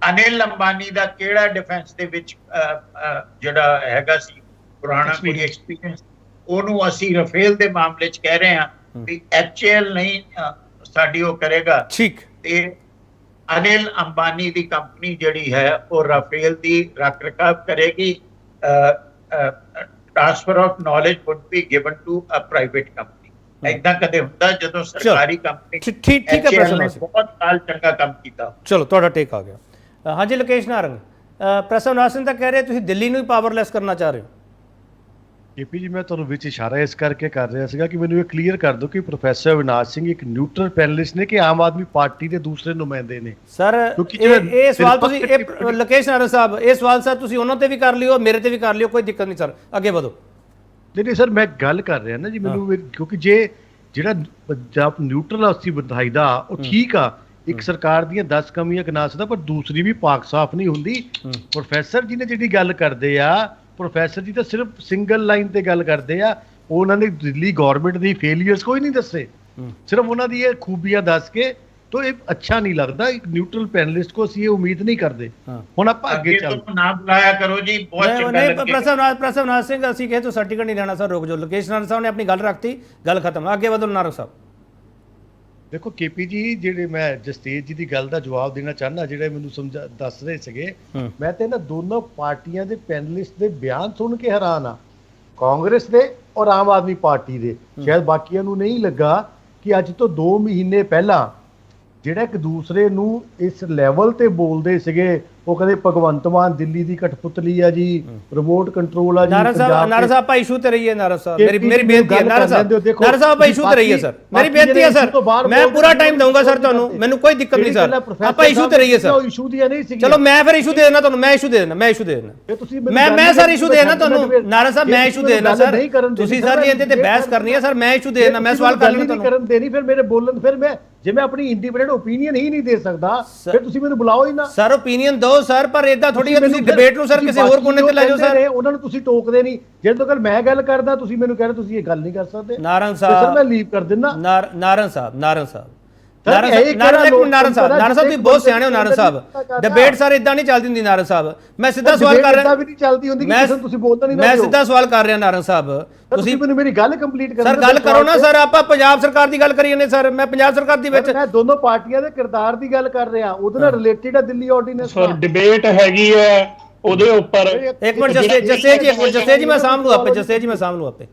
ਅਨਿਲ ਅੰਬਾਨੀ ਦਾ ਕਿਹੜਾ ਡਿਫੈਂਸ ਦੇ ਵਿੱਚ ਜਿਹੜਾ ਹੈਗਾ ਸੀ ਪੁਰਾਣਾ ਕੋਈ ਐਕਸਪੀਰੀਅੰਸ, ਉਹਨੂੰ ਅਸੀਂ ਰਫੇਲ ਦੇ ਮਾਮਲੇ 'ਚ ਕਹਿ ਰਹੇ ਹਾਂ ਵੀ HAL ਨਹੀਂ ਸਾਡੀ ਉਹ ਕਰੇਗਾ, ਠੀਕ, ਤੇ ਅਨਿਲ ਅੰਬਾਨੀ ਦੀ ਕੰਪਨੀ ਜਿਹੜੀ ਹੈ ਉਹ ਰਾਫੇਲ ਦੀ ਰੱਖ ਰਖਾਵ ਕਰੇਗੀ। Transfer of knowledge would be given to a private company. ਏਦਾਂ ਕਦੇ ਹੁੰਦਾ ਜਦੋਂ ਸਰਕਾਰੀ ਕੰਪਨੀ, ਠੀਕ ਹੈ ਪ੍ਰਸਵਨਾਥ ਸਿੰਘ, ਬਹੁਤ ਸਾਲ ਚੰਗਾ ਕੰਮ ਕੀਤਾ। ਚਲੋ ਤੁਹਾਡਾ ਟੇਕ ਆ ਗਿਆ। ਹਾਂਜੀ ਲੋਕੇਸ਼ ਨਾਰੰਗ, ਪ੍ਰਸਵਨਾਥ ਸਿੰਘ ਤਾਂ ਕਹਿ ਰਹੇ ਤੁਸੀਂ ਦਿੱਲੀ ਨੂੰ ਹੀ ਪਾਵਰਲੈਸ ਕਰਨਾ ਚਾਹ ਰਹੇ ਹੋ। ਕੇਪੀ ਜੀ, ਮੈਂ ਤੁਹਾਨੂੰ ਵਿੱਚ ਇਸ਼ਾਰਾ ਇਸ ਕਰਕੇ ਕਰ ਰਿਹਾ ਸੀਗਾ ਕਿ ਮੈਨੂੰ ਇਹ ਕਲੀਅਰ ਕਰ ਦਿਓ ਕਿ ਪ੍ਰੋਫੈਸਰ ਅਵਿਨਾਸ਼ ਸਿੰਘ ਇੱਕ ਨਿਊਟਰਲ ਪੈਨਲਿਸਟ ਨੇ ਕਿ ਆਮ ਆਦਮੀ ਪਾਰਟੀ ਦੇ ਦੂਸਰੇ ਨੁਮਾਇੰਦੇ ਨੇ। ਸਰ ਇਹ ਸਵਾਲ ਤੁਸੀਂ ਲੋਕੇਸ਼ ਨਾਰੰਗ ਸਾਹਿਬ, ਇਹ ਸਵਾਲ ਸਰ ਤੁਸੀਂ ਉਹਨਾਂ ਤੇ ਵੀ ਕਰ ਲਿਓ, ਮੇਰੇ ਤੇ ਵੀ ਕਰ ਲਿਓ, ਕੋਈ ਦਿੱਕਤ ਨਹੀਂ ਸਰ, ਅੱਗੇ ਵਧੋ। ਨਹੀਂ ਸਰ, ਮੈਂ ਗੱਲ ਕਰ ਰਿਹਾ ਨਾ ਜੀ, ਮੈਨੂੰ ਕਿਉਂਕਿ ਜਿਹੜਾ ਪੰਜਾਬ ਨਿਊਟਰਲ ਅਸੀਂ ਵਧਾਈ ਦਾ ਉਹ ਠੀਕ ਆ, ਇੱਕ ਸਰਕਾਰ ਦੀਆਂ 10 ਕਮੀਆਂ ਗਿਣਾ ਸਕਦਾ, ਪਰ ਦੂਸਰੀ ਵੀ ਪਾਕ ਸਾਫ਼ ਨਹੀਂ ਹੁੰਦੀ। ਪ੍ਰੋਫੈਸਰ ਜੀ ਨੇ ਜਿਹੜੀ ਗੱਲ ਕਰਦੇ ਆ, ਪ੍ਰੋਫੈਸਰ ਜੀ ਤਾਂ ਸਿਰਫ ਸਿੰਗਲ ਲਾਈਨ ਤੇ ਗੱਲ ਕਰਦੇ ਆ, ਉਹਨਾਂ ਨੇ ਦਿੱਲੀ ਗਵਰਨਮੈਂਟ ਦੀ ਫੇਲੀਅਰਸ ਕੋਈ ਨਹੀਂ ਦੱਸੇ, ਸਿਰਫ ਉਹਨਾਂ ਦੀ ਇਹ ਖੂਬੀਆਂ ਦੱਸ ਕੇ। तो ਇਹ ਅੱਛਾ ਨਹੀਂ ਲੱਗਦਾ, ਇੱਕ ਨਿਊਟਰਲ ਪੈਨਲਿਸਟ को ਅਸੀਂ ਇਹ ਉਮੀਦ ਨਹੀਂ ਕਰਦੇ। ਹੁਣ ਆਪਾਂ ਅੱਗੇ ਚੱਲ ਨਾ ਬੁਲਾਇਆ ਕਰੋ ਜੀ, ਬਹੁਤ ਚੰਗਾ ਲੱਗੇਗਾ। ਪ੍ਰਸਵਨਾਥ ਸਿੰਘ ਅਸੀਂ ਕਹੇ ਤੋਂ ਸਰਟੀਫਿਕੇਟ ਨਹੀਂ ਲੈਣਾ ਸਰ, ਰੁਕ ਜਾਓ। ਲੋਕੇਸ਼ ਨਾਰੰਗ ਸਾਹਿਬ ਨੇ ਆਪਣੀ ਗੱਲ ਰੱਖਤੀ, ਗੱਲ ਖਤਮ, ਅੱਗੇ ਵਧੋ ਨਾਰੰਗ ਸਾਹਿਬ। ਦੇਖੋ ਕੇਪੀ ਜੀ, ਜਿਹੜੇ ਮੈਂ ਜਸਤੇਜ ਜੀ ਦੀ ਗੱਲ ਦਾ ਜਵਾਬ ਦੇਣਾ ਚਾਹੁੰਦਾ, ਜਿਹੜੇ ਮੈਨੂੰ ਦੱਸ ਰਹੇ ਸੀਗੇ, ਮੈਂ ਤੇ ਇਹਨਾਂ ਦੋਨੋਂ ਪਾਰਟੀਆਂ ਦੇ ਪੈਨਲਿਸਟ ਦੇ ਬਿਆਨ ਸੁਣ ਕੇ ਹੈਰਾਨ ਆ, ਕਾਂਗਰਸ ਦੇ ਔਰ ਆਮ ਆਦਮੀ ਪਾਰਟੀ ਦੇ। ਸ਼ਾਇਦ ਬਾਕੀਆਂ ਨੂੰ ਨਹੀਂ ਲੱਗਾ ਕਿ ਅੱਜ ਤੋਂ 2 ਮਹੀਨੇ ਪਹਿਲਾਂ ਜਿਹੜਾ ਇੱਕ ਦੂਸਰੇ ਨੂੰ ਇਸ ਲੈਵਲ ਤੇ ਬੋਲਦੇ ਸੀਗੇ, ਉਹ ਕਹਿੰਦੇ ਭਗਵੰਤ ਮਾਨ ਦਿੱਲੀ ਦੀ ਕਠਪੁਤਲੀ ਆ ਜੀ, ਰਿਮੋਟ ਕੰਟਰੋਲ ਆ ਜੀ। ਨਾਰਾ ਸਾਹਿਬ ਆਪਾਂ ਇਸ਼ੂ ਤੇ ਰਹੀਏ। ਨਾਰਾ ਸਾਹਿਬ ਮੇਰੀ ਬੇਨਤੀ ਹੈ, ਨਾਰਾ ਸਾਹਿਬ ਆਪਾਂ ਇਸ਼ੂ ਤੇ ਰਹੀਏ ਸਰ, ਮੇਰੀ ਬੇਨਤੀ ਹੈ ਸਰ, ਮੈਂ ਪੂਰਾ ਟਾਈਮ ਦਊਂਗਾ ਸਰ ਤੁਹਾਨੂੰ, ਮੈਨੂੰ ਕੋਈ ਦਿੱਕਤ ਨਹੀਂ ਸਰ, ਆਪਾਂ ਇਸ਼ੂ ਤੇ ਰਹੀਏ ਸਰ। ਇਸ਼ੂ ਦੀਆਂ ਨਹੀਂ ਸੀ, ਚਲੋ ਮੈਂ ਫਿਰ ਇਸ਼ੂ ਦੇ ਦੇਣਾ ਤੁਹਾਨੂੰ, ਮੈਂ ਇਸ਼ੂ ਦੇ ਦੇਣਾ, ਮੈਂ ਇਸ਼ੂ ਦੇ ਦੇਣਾ, ਮੈਂ ਸਰ ਇਸ਼ੂ ਦੇ ਦੇਣਾ ਤੁਹਾਨੂੰ। ਨਾਰਾ ਸਾਹਿਬ ਮੈਂ ਇਸ਼ੂ ਦੇ ਦੇਣਾ ਸਰ, ਤੁਸੀਂ ਸਰ ਜੀ ਇਹਦੇ ਤੇ ਬਹਿਸ ਕਰਨੀ ਹੈ ਸਰ, ਮੈਂ ਇਸ਼ੂ ਦੇ ਦੇਣਾ, ਮੈਂ ਸਵਾਲ ਕਰ ਲੈਣਾ ਤੁਹਾਨੂੰ। ਕਰਨ ਦੇਣੀ ਫਿਰ ਮੇਰੇ ਬੋਲਣ, ਫਿਰ ਮੈਂ ਜੇ ਮੈਂ ਆਪਣੀ ਇੰਡੀਪੈਂਡੈਂਟ ਓਪੀਨੀਅਨ ਹੀ ਨਹੀਂ ਦੇ ਸਕਦਾ, ਫਿਰ ਤੁਸੀਂ ਮੈਨੂੰ ਬੁਲਾਓ ਹੀ ਨਾ ਸਰ। ਓਪੀਨੀਅਨ ਦਿਓ ਸਰ, ਪਰ ਇਦਾਂ ਥੋੜੀ ਹੈ ਤੁਸੀਂ ਡਿਬੇਟ ਨੂੰ ਸਰ ਕਿਸੇ ਹੋਰ ਕੋਨੇ ਤੇ ਲੈ ਜਾਓ ਸਰ। ਉਹਨਾਂ ਨੂੰ ਤੁਸੀਂ ਟੋਕਦੇ ਨਹੀਂ, ਜਦੋਂ ਤੱਕ ਮੈਂ ਗੱਲ ਕਰਦਾ ਤੁਸੀਂ ਮੈਨੂੰ ਕਹਿ ਰਹੇ ਤੁਸੀਂ ਇਹ ਗੱਲ ਨਹੀਂ ਕਰ ਸਕਦੇ। ਨਾਰੰਗ ਸਾਹਿਬ ਸਰ ਮੈਂ ਲੀਵ ਕਰ ਦਿੰਦਾ। ਨਾਰੰਗ ਸਾਹਿਬ ਤੁਸੀਂ ਬਹੁਤ ਸਿਆਣੇ ਹੋ ਨਾਰੰਗ ਸਾਹਿਬ, ਡਿਬੇਟ ਸਰ ਇਦਾਂ ਨਹੀਂ ਚੱਲਦੀ ਹੁੰਦੀ ਨਾਰੰਗ ਸਾਹਿਬ। ਮੈਂ ਸਿੱਧਾ ਸਵਾਲ ਕਰ ਰਿਹਾ, ਵੀ ਨਹੀਂ ਚੱਲਦੀ ਹੁੰਦੀ, ਤੁਸੀਂ ਬੋਲਦਾ ਨਹੀਂ। ਮੈਂ ਸਿੱਧਾ ਸਵਾਲ ਕਰ ਰਿਹਾ ਨਾਰੰਗ ਸਾਹਿਬ, ਤੁਸੀਂ ਮੈਨੂੰ ਮੇਰੀ ਗੱਲ ਕੰਪਲੀਟ ਕਰੋ ਸਰ। ਗੱਲ ਕਰੋ ਨਾ ਸਰ, ਆਪਾਂ ਪੰਜਾਬ ਸਰਕਾਰ ਦੀ ਗੱਲ ਕਰੀਏ ਨੇ ਸਰ, ਮੈਂ ਪੰਜਾਬ ਸਰਕਾਰ ਦੀ ਵਿੱਚ ਮੈਂ ਦੋਨੋਂ ਪਾਰਟੀਆਂ ਦੇ ਕਿਰਦਾਰ ਦੀ ਗੱਲ ਕਰ ਰਿਹਾ, ਉਹਦੇ ਨਾਲ ਰਿਲੇਟਡ ਹੈ ਦਿੱਲੀ ਆਰਡੀਨੈਂਸ। ਸਰ ਡਿਬੇਟ ਹੈਗੀ ਹੈ ਉਹਦੇ ਉੱਪਰ। ਇੱਕ ਮਿੰਟ ਜਸੇ ਜੀ ਮੈਂ ਸਾਹਮਣੇ ਆਪੇ, ਜਸੇ ਜੀ ਮੈਂ ਸਾਹਮਣੇ ਆਪੇ।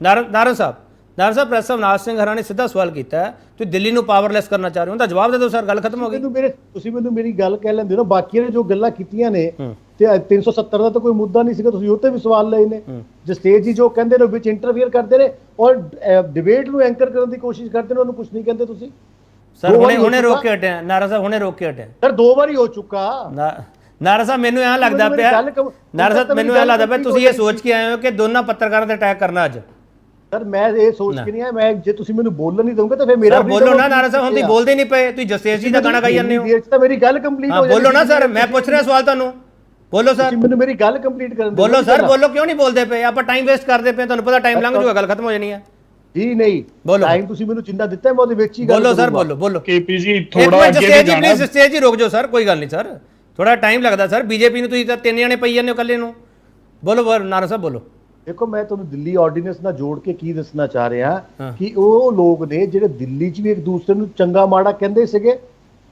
ਨਾਰੰਗ ਸਾਹਿਬ ਪ੍ਰਸਵਨਾਥ ਸਿੰਘ ਹਰਾਂ ਨੇ ਸਿੱਧਾ ਸਵਾਲ ਕੀਤਾ ਹੈ, ਤੁਸੀਂ ਦਿੱਲੀ ਨੂੰ ਪਾਵਰਲੈਸ ਕਰਨਾ ਚਾਹ ਰਹੇ ਹੋ, ਤਾਂ ਜਵਾਬ ਦੇ ਦਿਓ ਸਰ, ਗੱਲ ਖਤਮ ਹੋ ਗਈ। ਤੁਸੀਂ ਮੈਨੂੰ ਮੇਰੀ ਗੱਲ ਕਹਿ ਲੈਂਦੇ ਹੋ, ਬਾਕੀਆਂ ਨੇ ਜੋ ਗੱਲਾਂ ਕੀਤੀਆਂ ਨੇ ਤੇ 370 ਦਾ ਤਾਂ ਕੋਈ ਮੁੱਦਾ ਨਹੀਂ ਸੀਗਾ, ਤੁਸੀਂ ਉਹ ਤੇ ਵੀ ਸਵਾਲ ਲਏ ਨੇ। ਜਸਤੇਜ ਜੀ ਜੋ ਕਹਿੰਦੇ ਨੇ ਵਿੱਚ ਇੰਟਰਫੇਅਰ ਕਰਦੇ ਨੇ ਔਰ ਡਿਬੇਟ ਨੂੰ ਐਂਕਰ ਕਰਨ ਦੀ ਕੋਸ਼ਿਸ਼ ਕਰਦੇ ਨੇ, ਉਹਨੂੰ ਕੁਝ ਨਹੀਂ ਕਹਿੰਦੇ ਤੁਸੀਂ। ਸਰ ਹੁਣੇ ਰੋਕ ਕੇ ਹਟਿਆ ਨਾਰਾ ਸਾਹਿਬ, ਹੁਣੇ ਰੋਕ ਕੇ ਹਟਿਆ ਸਰ, 2 ਵਾਰੀ ਹੋ ਚੁੱਕਾ। ਨਾਰਾ ਸਾਹਿਬ ਮੈਨੂੰ ਐਂ ਲੱਗਦਾ ਪਿਆ, ਨਾਰਾ ਸਾਹਿਬ ਮੈਨੂੰ ਐਂ ਲੱਗਦਾ ਪਿਆ ਤੁਸੀਂ ਇਹ ਸੋਚ ਕੇ ਆਏ ਹੋ ਕਿ ਦੋਨਾਂ ਪੱਤਰਕਾਰਾਂ ਤੇ ਅਟੈਕ ਕਰਨਾ ਅੱਜ। ਸਰ ਮੈਂ ਇਹ ਸੋਚ ਕੇ ਨਹੀਂ ਆਇਆ, ਮੈਂ ਜੇ ਤੁਸੀਂ ਮੈਨੂੰ ਬੋਲਣ ਨਹੀਂ ਦੋਗੇ ਤਾਂ ਫਿਰ ਮੇਰਾ ਬੋਲੋ ਨਾ ਨਾਰਾ ਸਾਹਿਬ, ਹੁਣ ਤੁਸੀਂ ਬੋਲਦੇ ਨਹੀਂ ਪਏ, ਤੁਸੀਂ ਜਸਤੇਜ ਜੀ ਦਾ ਗਾਣਾ ਗਾਈ ਜਾਂਦੇ ਹੋ। ਤਾਂ ਮੇਰੀ ਗੱਲ ਕੰਪਲੀਟ ਹੋ ਜਾਏ। ਬੋਲੋ ਨਾ ਸਰ, ਮੈਂ ਪੁੱਛ ਰਿਹਾ ਸਵਾਲ ਤੁਹਾਨੂੰ, ਬੋਲੋ ਸਰ। ਤੁਸੀਂ ਮੈਨੂੰ ਮੇਰੀ ਗੱਲ ਕੰਪਲੀਟ ਕਰਨ ਦਿਓ। ਬੋਲੋ ਸਰ, ਬੋਲੋ, ਕਿਉਂ ਨਹੀਂ ਬੋਲਦੇ ਪਏ? ਆਪਾਂ ਟਾਈਮ ਵੇਸਟ ਕਰਦੇ ਪਏ, ਤੁਹਾਨੂੰ ਪਤਾ ਟਾਈਮ ਲੰਘ ਜਾਊਗਾ, ਗੱਲ ਖਤਮ ਹੋ ਜਾਣੀ ਹੈ ਜੀ। ਨਹੀਂ, ਟਾਈਮ ਤੁਸੀਂ ਮੈਨੂੰ ਜਿੰਦਾ ਦਿੱਤਾ ਮੈਂ ਉਹਦੇ ਵਿੱਚ ਹੀ ਗੱਲ ਬੋਲੋ ਸਰ, ਬੋਲੋ। ਕੇਪੀ ਜੀ ਥੋੜਾ ਅੱਗੇ ਜਸਤੇਜ ਜੀ ਪਲੀਜ਼, ਜਸਤੇਜ ਜੀ ਰੁਕ ਜਾਓ ਸਰ, ਕੋਈ ਗੱਲ ਨਹੀਂ ਸਰ, ਥੋੜਾ ਟਾਈਮ ਲੱਗਦਾ ਸਰ। ਬੀਜੇਪੀ ਨੂੰ ਤੁਸੀਂ ਤਾਂ 3 ਜਣੇ ਪਈ ਜਾਂਦੇ ਹੋ ਇਕੱਲੇ ਨੂੰ। ਬੋਲੋ ਨਾਰਾ ਸਾਹਿਬ, ਬੋਲੋ। ਦੇਖੋ ਮੈਂ ਤੁਹਾਨੂੰ ਦਿੱਲੀ ਆਰਡੀਨੈਂਸ ਨਾਲ ਜੋੜ ਕੇ ਕੀ ਦੱਸਣਾ ਚਾਹ ਰਿਹਾ ਕਿ ਉਹ ਲੋਕ ਨੇ ਜਿਹੜੇ ਦਿੱਲੀ 'ਚ ਵੀ ਇੱਕ ਦੂਸਰੇ ਨੂੰ ਚੰਗਾ ਮਾੜਾ ਕਹਿੰਦੇ ਸੀਗੇ।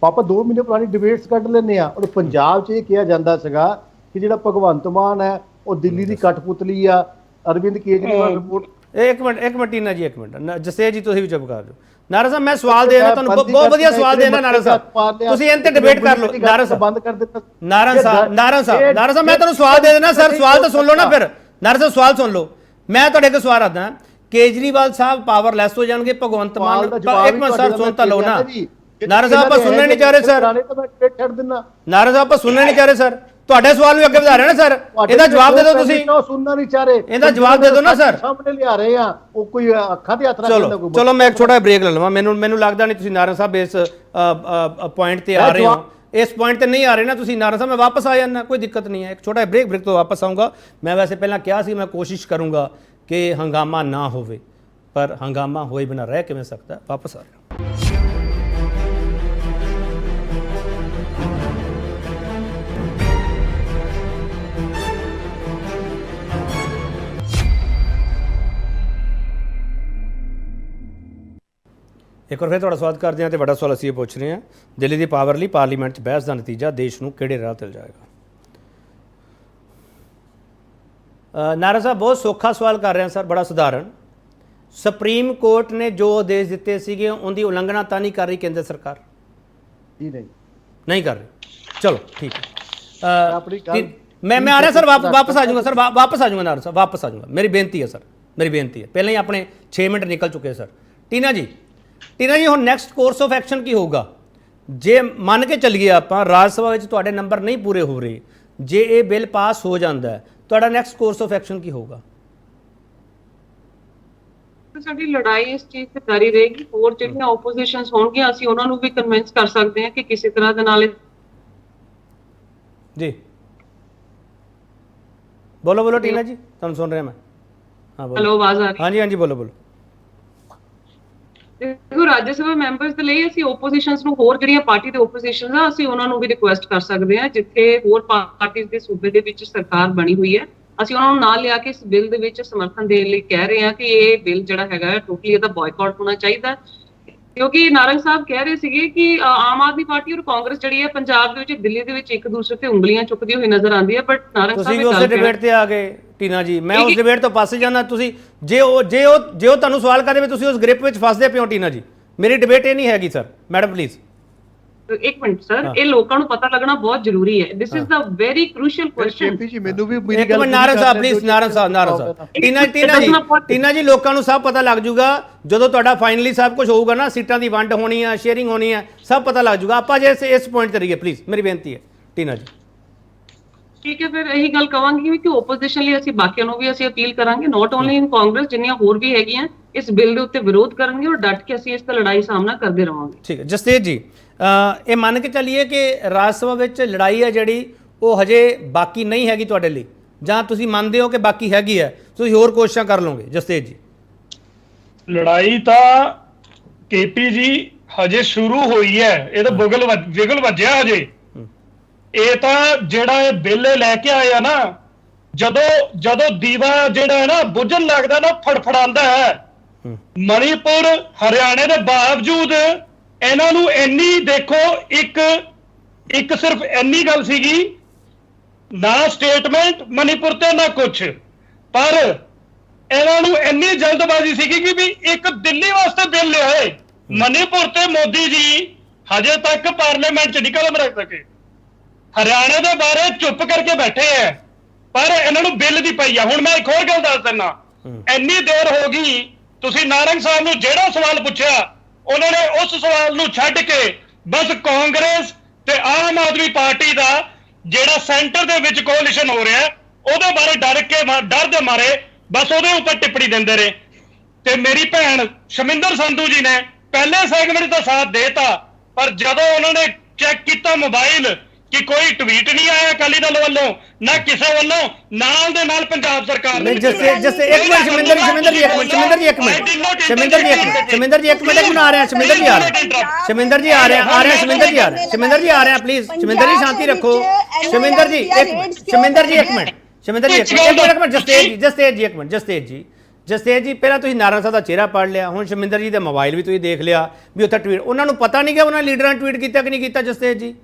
ਪਾਪਾ 2 ਮਹੀਨੇ ਪੁਰਾਣੀ ਡਿਬੇਟਸ ਕੱਢ ਲੈਂਦੇ ਆ। ਔਰ ਪੰਜਾਬ 'ਚ ਇਹ ਕਿਹਾ ਜਾਂਦਾ ਸੀਗਾ ਕਿ ਜਿਹੜਾ ਭਗਵੰਤ ਮਾਨ ਹੈ ਉਹ ਦਿੱਲੀ ਦੀ ਕਠਪੁਤਲੀ ਆ। ਅਰਵਿੰਦ ਕੇਜਰੀਵਾਲ ਰਿਪੋਰਟ। ਇੱਕ ਮਿੰਟ ਟੀਨਾ ਜੀ, ਇੱਕ ਮਿੰਟ। ਜਸਤੇਜ ਜੀ ਤੁਸੀਂ ਵੀ ਚੁੱਪ ਕਰ ਜਾਓ। ਨਾਰਾ ਸਾਹਿਬ ਮੈਂ ਸਵਾਲ ਦੇਣਾ ਤੁਹਾਨੂੰ, ਬਹੁਤ ਵਧੀਆ ਸਵਾਲ ਦੇਣਾ ਨਾਰਾ ਸਾਹਿਬ, ਤੁਸੀਂ ਇਹਨਾਂ ਤੇ ਡਿਬੇਟ ਕਰ ਲਓ। ਨਾਰਾ ਸਾਹਿਬ ਬੰਦ ਕਰ ਦਿੱਤਾ। ਨਾਰਾ ਸਾਹਿਬ ਮੈਂ ਤੁਹਾਨੂੰ ਸਵਾਲ ਦੇ ਦੇਣਾ ਸਰ, ਸਵਾਲ ਤਾਂ ਸੁਣ ਲਓ ਨਾ ਫਿਰ। ਨਾਰਾ ਸਾਹਿਬ ਸਵਾਲ ਸੁਣ ਲਓ, ਮੈਂ ਤੁਹਾਡੇ ਕੋਲ ਸਵਾਲ ਰੱਖਦਾ। ਕੇਜਰੀਵਾਲ ਸਾਹਿਬ ਪਾਵਰਲੈਸ ਹੋ ਜਾਣਗੇ, ਭਗਵੰਤ ਮਾਨ। ਇੱਕ ਮਿੰਟ ਸਰ, ਸੁਣ ਤਾਂ ਲਓ ਨਾ। ਨਾਰਾ ਸਾਹਿਬ ਆਪਾਂ ਸੁਣਨੇ ਨਹੀਂ ਚਾਹ ਰਹੇ ਸਰ। ਨਾਰਾ ਸਾਹਿਬ ਆਪਾਂ ਸੁਣਨੇ ਨਹੀਂ ਚਾਹ ਰਹੇ ਸਰ, ਤੁਹਾਡੇ ਸਵਾਲ ਨੂੰ ਅੱਗੇ ਵਧਾ ਰਹੇ ਨਾ ਸਰ। ਇਹਦਾ ਜਵਾਬ ਦੇ ਦਿਓ ਤੁਸੀਂ। ਸੁਣਨਾ ਨਹੀਂ ਚਾਹ ਰਹੇ, ਇਹਦਾ ਜਵਾਬ ਦੇ ਦਿਓ ਨਾ ਸਰ। ਸਾਹਮਣੇ ਲਿਆ ਰਹੇ ਆ, ਉਹ ਕੋਈ ਅੱਖਾਂ ਤੇ ਹੱਥ ਰੱਖ ਦਿੰਦਾ ਕੋਈ। ਚਲੋ ਮੈਂ ਇੱਕ ਛੋਟਾ ਬ੍ਰੇਕ ਲੈ ਲਵਾਂ। ਮੈਨੂੰ ਲੱਗਦਾ ਨਹੀਂ ਤੁਸੀਂ ਨਾਰਾ ਸਾਹਿਬ ਇਸ ਪੁਆਇੰਟ ਤੇ ਆ ਰਹੇ ਹੋ। ਇਸ ਪੁਆਇੰਟ ਤੇ ਨਹੀਂ ਆ ਰਹੇ ਨਾ ਤੁਸੀਂ ਨਾਰਾ ਸਾਹਿਬ। ਮੈਂ ਵਾਪਸ ਆ ਜਾਣਾ, ਕੋਈ ਦਿੱਕਤ ਨਹੀਂ ਹੈ। ਇੱਕ ਛੋਟਾ ਬ੍ਰੇਕ ਤੋਂ ਵਾਪਸ ਆਊਂਗਾ। ਮੈਂ ਵੈਸੇ ਪਹਿਲਾਂ ਕਿਹਾ ਸੀ ਮੈਂ ਕੋਸ਼ਿਸ਼ ਕਰੂੰਗਾ ਕਿ ਹੰਗਾਮਾ ਨਾ ਹੋਵੇ, ਪਰ ਹੰਗਾਮਾ ਹੋਏ ਬਿਨਾਂ ਰਹਿ ਕਿਵੇਂ ਸਕਦਾ। ਵਾਪਸ ਆ ਰਿਹਾ। ਇੱਕ ਵਾਰ ਫਿਰ ਤੁਹਾਡਾ ਸਵਾਗਤ ਕਰਦੇ ਹਾਂ। ਤੇ ਵੱਡਾ ਸਵਾਲ ਅਸੀਂ ਇਹ ਪੁੱਛ ਰਹੇ ਹਾਂ, ਦਿੱਲੀ ਦੀ ਪਾਵਰ ਲਈ ਪਾਰਲੀਮੈਂਟ 'ਚ ਬਹਿਸ ਦਾ ਨਤੀਜਾ ਦੇਸ਼ ਨੂੰ ਕਿਹੜੇ ਰਾਹ ਤੇ ਲਿਜਾਏਗਾ? ਨਾਰਾ ਸਾਹਿਬ ਬਹੁਤ ਸੌਖਾ ਸਵਾਲ ਕਰ ਰਹੇ ਹਾਂ ਸਰ, ਬੜਾ ਸਧਾਰਨ। ਸੁਪਰੀਮ ਕੋਰਟ ਨੇ ਜੋ ਆਦੇਸ਼ ਦਿੱਤੇ ਸੀਗੇ ਉਹਦੀ ਉਲੰਘਣਾ ਤਾਂ ਨਹੀਂ ਕਰ ਰਹੀ ਕੇਂਦਰ ਸਰਕਾਰ? ਜੀ ਨਹੀਂ ਕਰ ਰਹੀ। ਚਲੋ ਠੀਕ ਹੈ। ਮੈਂ ਆ ਰਿਹਾ ਸਰ, ਵਾਪਸ ਆ ਜਾਊਂਗਾ ਸਰ, ਵਾਪਸ ਆ ਜਾਊਂਗਾ ਨਾਰਾ ਸਾਹਿਬ, ਵਾਪਸ ਆ ਜਾਊਂਗਾ। ਮੇਰੀ ਬੇਨਤੀ ਹੈ ਸਰ, ਮੇਰੀ ਬੇਨਤੀ ਹੈ। ਪਹਿਲਾਂ ਹੀ ਆਪਣੇ 6 ਮਿੰਟ ਨਿਕਲ ਚੁੱਕੇ ਸਰ। ਟੀਨਾ ਜੀ ਹੁਣ ਨੈਕਸਟ ਕੋਰਸ ਆਫ ਐਕਸ਼ਨ ਕੀ ਹੋਊਗਾ? ਜੇ ਮੰਨ ਕੇ ਚੱਲੀਏ ਆਪਾਂ ਰਾਜ ਸਭਾ ਵਿੱਚ ਤੁਹਾਡੇ ਨੰਬਰ ਨਹੀਂ ਪੂਰੇ ਹੋ ਰਹੇ, ਜੇ ਇਹ ਬਿੱਲ ਪਾਸ ਹੋ ਜਾਂਦਾ ਹੈ, ਤੁਹਾਡਾ ਨੈਕਸਟ ਕੋਰਸ ਆਫ ਐਕਸ਼ਨ ਕੀ ਹੋਊਗਾ? ਸਾਡੀ ਲੜਾਈ ਇਸ ਚੀਜ਼ ਤੇ ਜਾਰੀ ਰਹੇਗੀ। ਹੋਰ ਜਿਹੜੀਆਂ ਆਪੋਜੀਸ਼ਨਸ ਹੋਣਗੀਆਂ ਅਸੀਂ ਉਹਨਾਂ ਨੂੰ ਵੀ ਕਨਵਿੰਸ ਕਰ ਸਕਦੇ ਹਾਂ ਕਿ ਕਿਸੇ ਤਰ੍ਹਾਂ ਦੇ ਨਾਲ। ਜੀ ਬੋਲੋ ਟੀਨਾ ਜੀ, ਤੁਹਾਨੂੰ ਸੁਣ ਰਿਹਾ ਮੈਂ। ਹਾਂ ਬੋਲੋ। ਹੈਲੋ, ਆਵਾਜ਼ ਆ ਰਹੀ? ਹਾਂਜੀ ਬੋਲੋ। ਦੇਖੋ, ਰਾਜ ਸਭਾ ਮੈਂਬਰਸ ਦੇ ਲਈ ਅਸੀਂ ਆਪੋਜੀਸ਼ਨਸ ਨੂੰ, ਹੋਰ ਜਿਹੜੀਆਂ ਪਾਰਟੀ ਦੇ ਆਪੋਜੀਸ਼ਨਸ ਆ, ਅਸੀਂ ਉਹਨਾਂ ਨੂੰ ਵੀ ਰਿਕੁਐਸਟ ਕਰ ਸਕਦੇ ਹਾਂ। ਜਿੱਥੇ ਹੋਰ ਪਾਰਟੀਆਂ ਦੇ ਸੂਬੇ ਦੇ ਵਿੱਚ ਸਰਕਾਰ ਬਣੀ ਹੋਈ ਹੈ, ਅਸੀਂ ਉਹਨਾਂ ਨੂੰ ਨਾਲ ਲਿਆ ਕੇ ਇਸ ਬਿੱਲ ਦੇ ਵਿੱਚ ਸਮਰਥਨ ਦੇਣ ਲਈ ਕਹਿ ਰਹੇ ਹਾਂ ਕਿ ਇਹ ਬਿੱਲ ਜਿਹੜਾ ਹੈਗਾ ਟੋਟਲੀ ਇਹਦਾ ਬਾਇਕਾਟ ਹੋਣਾ ਚਾਹੀਦਾ। ਕਿਉਂਕਿ ਨਾਰੰਗ ਸਾਹਿਬ ਕਹਿ ਰਹੇ ਸੀਗੇ ਕਿ ਆਮ ਆਦਮੀ ਪਾਰਟੀ ਔਰ ਕਾਂਗਰਸ ਜਿਹੜੀ ਹੈ ਪੰਜਾਬ ਦੇ ਵਿੱਚ, ਦਿੱਲੀ ਦੇ ਵਿੱਚ ਇੱਕ ਦੂਸਰੇ ਤੇ ਉਂਗਲੀਆਂ ਚੁੱਕਦੀ ਹੋਈ ਨਜ਼ਰ ਆਉਂਦੀ ਹੈ। ਬਟ ਨਾਰੰਗ ਸਾਹਿਬ ਤੁਸੀਂ ਉਸ ਡਿਬੇਟ ਤੇ ਆ ਗਏ ਟੀਨਾ ਜੀ, ਮੈਂ ਉਸ ਡਿਬੇਟ ਤੋਂ ਪਾਸੇ ਜਾਣਾ। ਤੁਸੀਂ ਜੇ ਉਹ ਤੁਹਾਨੂੰ ਸਵਾਲ ਕਰਦੇ ਵੀ ਤੁਸੀਂ ਉਸ ਗ੍ਰਿਪ ਵਿੱਚ ਫਸਦੇ ਪਿਓ ਟੀਨਾ ਜੀ। ਮੇਰੀ ਡਿਬੇਟ ਇਹ ਨਹੀਂ ਹੈਗੀ ਸਰ। ਮੈਡਮ ਪਲੀਜ਼ ਇੱਕ ਮਿੰਟ ਸਰ, ਇਹ ਲੋਕਾਂ ਨੂੰ ਪਤਾ ਲੱਗਣਾ ਬਹੁਤ ਜ਼ਰੂਰੀ ਹੈ। This is the very crucial question. ਜੀ ਮੈਨੂੰ ਵੀ ਇੱਕ ਮਿੰਟ ਨਾਰਾ ਸਾਹਿਬ ਪਲੀਜ਼, ਨਾਰਾ ਸਾਹਿਬ ਟੀਨਾ ਜੀ ਲੋਕਾਂ ਨੂੰ ਸਭ ਪਤਾ ਲੱਗ ਜੂਗਾ ਜਦੋਂ ਤੁਹਾਡਾ ਫਾਈਨਲੀ ਸਭ ਕੁਝ ਹੋਊਗਾ ਨਾ, ਸੀਟਾਂ ਦੀ ਵੰਡ ਹੋਣੀ ਆ, ਸ਼ੇਅਰਿੰਗ ਹੋਣੀ ਆ, ਸਭ ਪਤਾ ਲੱਗ ਜੂਗਾ। ਆਪਾਂ ਜੇ ਇਸ ਪੁਆਇੰਟ ਤੇ ਰਹੀਏ ਪਲੀਜ਼, ਮੇਰੀ ਬੇਨਤੀ ਹੈ ਟੀਨਾ ਜੀ। ਠੀਕ ਹੈ, ਫਿਰ ਇਹੀ ਗੱਲ ਕਵਾਂਗੀ ਕਿ ਓਪੋਜੀਸ਼ਨ ਲਈ ਅਸੀਂ ਬਾਕੀਆਂ ਨੂੰ ਵੀ ਅਸੀਂ ਅਪੀਲ ਕਰਾਂਗੇ, ਨਾਟ ਓਨਲੀ ਇਨ ਕਾਂਗਰਸ, ਜਿੰਨੀਆਂ ਹੋਰ ਵੀ ਹੈਗੀਆਂ ਇਸ ਬਿੱਲ ਦੇ ਉੱਤੇ ਵਿਰੋਧ ਕਰਨਗੇ ਔਰ ਡਟ ਕੇ ਅਸੀਂ ਇਸ ਦਾ ਲੜਾਈ ਸਾਹਮਣਾ ਕਰਦੇ ਰਹਾਂਗੇ। ਠੀਕ ਹੈ ਜਸਤੇਜ ਜੀ, ਇਹ ਮੰਨ ਕੇ ਚੱਲੀਏ ਕਿ ਰਾਜ ਸਭਾ ਵਿੱਚ ਲੜਾਈ ਹੈ ਜਿਹੜੀ ਉਹ ਹਜੇ ਬਾਕੀ ਨਹੀਂ ਹੈਗੀ ਤੁਹਾਡੇ ਲਈ, ਜਾਂ ਤੁਸੀਂ ਮੰਨਦੇ ਹੋ ਕਿ ਬਾਕੀ ਹੈਗੀ ਹੈ, ਤੁਸੀਂ ਹੋਰ ਕੋਸ਼ਿਸ਼ਾਂ ਕਰ ਲਓਗੇ? ਜਸਤੇਜ ਜੀ ਲੜਾਈ ਤਾਂ ਕੇਪੀ ਜੀ ਹਜੇ ਸ਼ੁਰੂ ਹੋਈ ਹੈ, ਇਹ ਤਾਂ ਵਿਗਲ ਵੱਜਿਆ ਹਜੇ। ਇਹ ਤਾਂ ਜਿਹੜਾ ਇਹ ਬਿੱਲ ਲੈ ਕੇ ਆਏ ਆ ਨਾ, ਜਦੋਂ ਦੀਵਾ ਜਿਹੜਾ ਹੈ ਨਾ ਬੁਝਣ ਲੱਗਦਾ ਨਾ, ਫੜਫੜਾਉਂਦਾ ਹੈ। ਮਣੀਪੁਰ ਹਰਿਆਣੇ ਦੇ ਬਾਵਜੂਦ ਇਹਨਾਂ ਨੂੰ ਇੰਨੀ, ਦੇਖੋ ਇੱਕ ਸਿਰਫ ਇੰਨੀ ਗੱਲ ਸੀਗੀ, ਨਾ ਸਟੇਟਮੈਂਟ ਮਣੀਪੁਰ ਤੇ ਨਾ ਕੁਛ, ਪਰ ਇਹਨਾਂ ਨੂੰ ਇੰਨੀ ਜਲਦਬਾਜ਼ੀ ਸੀਗੀ ਕਿ ਵੀ ਇੱਕ ਦਿੱਲੀ ਵਾਸਤੇ ਬਿੱਲ ਲਿਆਏ। ਮਣੀਪੁਰ ਤੇ ਮੋਦੀ ਜੀ ਹਜੇ ਤੱਕ ਪਾਰਲੀਮੈਂਟ 'ਚ ਨਹੀਂ ਕਦਮ ਰੱਖ ਸਕੇ। ਹਰਿਆਣੇ ਦੇ ਬਾਰੇ ਚੁੱਪ ਕਰਕੇ ਬੈਠੇ ਐ, ਪਰ ਇਹਨਾਂ ਨੂੰ ਬਿੱਲ ਦੀ ਪਈ ਆ। ਹੁਣ ਮੈਂ ਇੱਕ ਹੋਰ ਗੱਲ ਦੱਸ ਦਿੰਦਾ, ਇੰਨੀ ਦੇਰ ਹੋ ਗਈ, ਤੁਸੀਂ ਨਾਰੰਗ ਸਾਹਿਬ ਨੂੰ ਜਿਹੜਾ ਸਵਾਲ ਪੁੱਛਿਆ, ਉਹਨਾਂ ਨੇ ਉਸ ਸਵਾਲ ਨੂੰ ਛੱਡ ਕੇ ਬਸ ਕਾਂਗਰਸ ਤੇ ਆਮ ਆਦਮੀ ਪਾਰਟੀ ਦਾ ਜਿਹੜਾ ਸੈਂਟਰ ਦੇ ਵਿੱਚ ਕੋalition ਹੋ ਰਿਹਾ, ਉਹਦੇ ਬਾਰੇ ਡਰ ਦੇ ਮਾਰੇ ਬਸ ਉਹਦੇ ਉੱਪਰ ਟਿੱਪਣੀ ਦਿੰਦੇ ਰਹੇ। ਤੇ ਮੇਰੀ ਭੈਣ ਸ਼ਮਿੰਦਰ ਸੰਧੂ ਜੀ ਨੇ ਪਹਿਲੇ ਸੈਗਮੈਂਟ ਦਾ ਸਾਥ ਦੇਤਾ, ਪਰ ਜਦੋਂ ਉਹਨਾਂ ਨੇ ਚੈੱਕ ਕੀਤਾ ਮੋਬਾਈਲ ਕਿ ਕੋਈ ਟਵੀਟ ਨਹੀਂ ਆਇਆ ਅਕਾਲੀ ਦਲ ਵੱਲੋਂ, ਨਾ ਕਿਸੇ ਵੱਲੋਂ, ਨਾਲ ਦੇ ਨਾਲ ਪੰਜਾਬ ਸਰਕਾਰ ਨੇ जैसे एक मिनट शमिंदर जी एक मिनट शमिंदर जी एक मिनट शमिंदर जी एक मिनट शमिंदर जी एक मिनट आ रहे हैं शमिंदर जी आ रहे हैं शमिंदर जी आ रहे हैं शमिंदर जी आ रहे हैं शमिंदर जी आ रहे हैं प्लीज शमिंदर जी शांति रखो शमिंदर जी एक मिनट शमिंदर जी एक मिनट शमिंदर जी एक मिनट ਜਸਤੇਜ ਜੀ ਪਹਿਲਾਂ ਤੁਸੀਂ ਨਾਰਾਇਣ ਸਾਹਿਬ ਦਾ ਚਿਹਰਾ ਪੜ੍ਹ ਲਿਆ, ਹੁਣ ਸ਼ਮਿੰਦਰ ਜੀ ਦਾ ਮੋਬਾਈਲ ਵੀ ਤੁਸੀਂ ਦੇਖ ਲਿਆ ਵੀ ਉੱਥੇ ਟਵੀਟ, ਉਹਨਾਂ ਨੂੰ ਪਤਾ ਨਹੀਂ ਕਿ ਉਹਨਾਂ ਲੀਡਰਾਂ ਨੇ ਟਵੀਟ ਕੀਤਾ ਕਿ ਨਹੀਂ ਕੀਤਾ ਜਸਤੇਜ ਜੀ?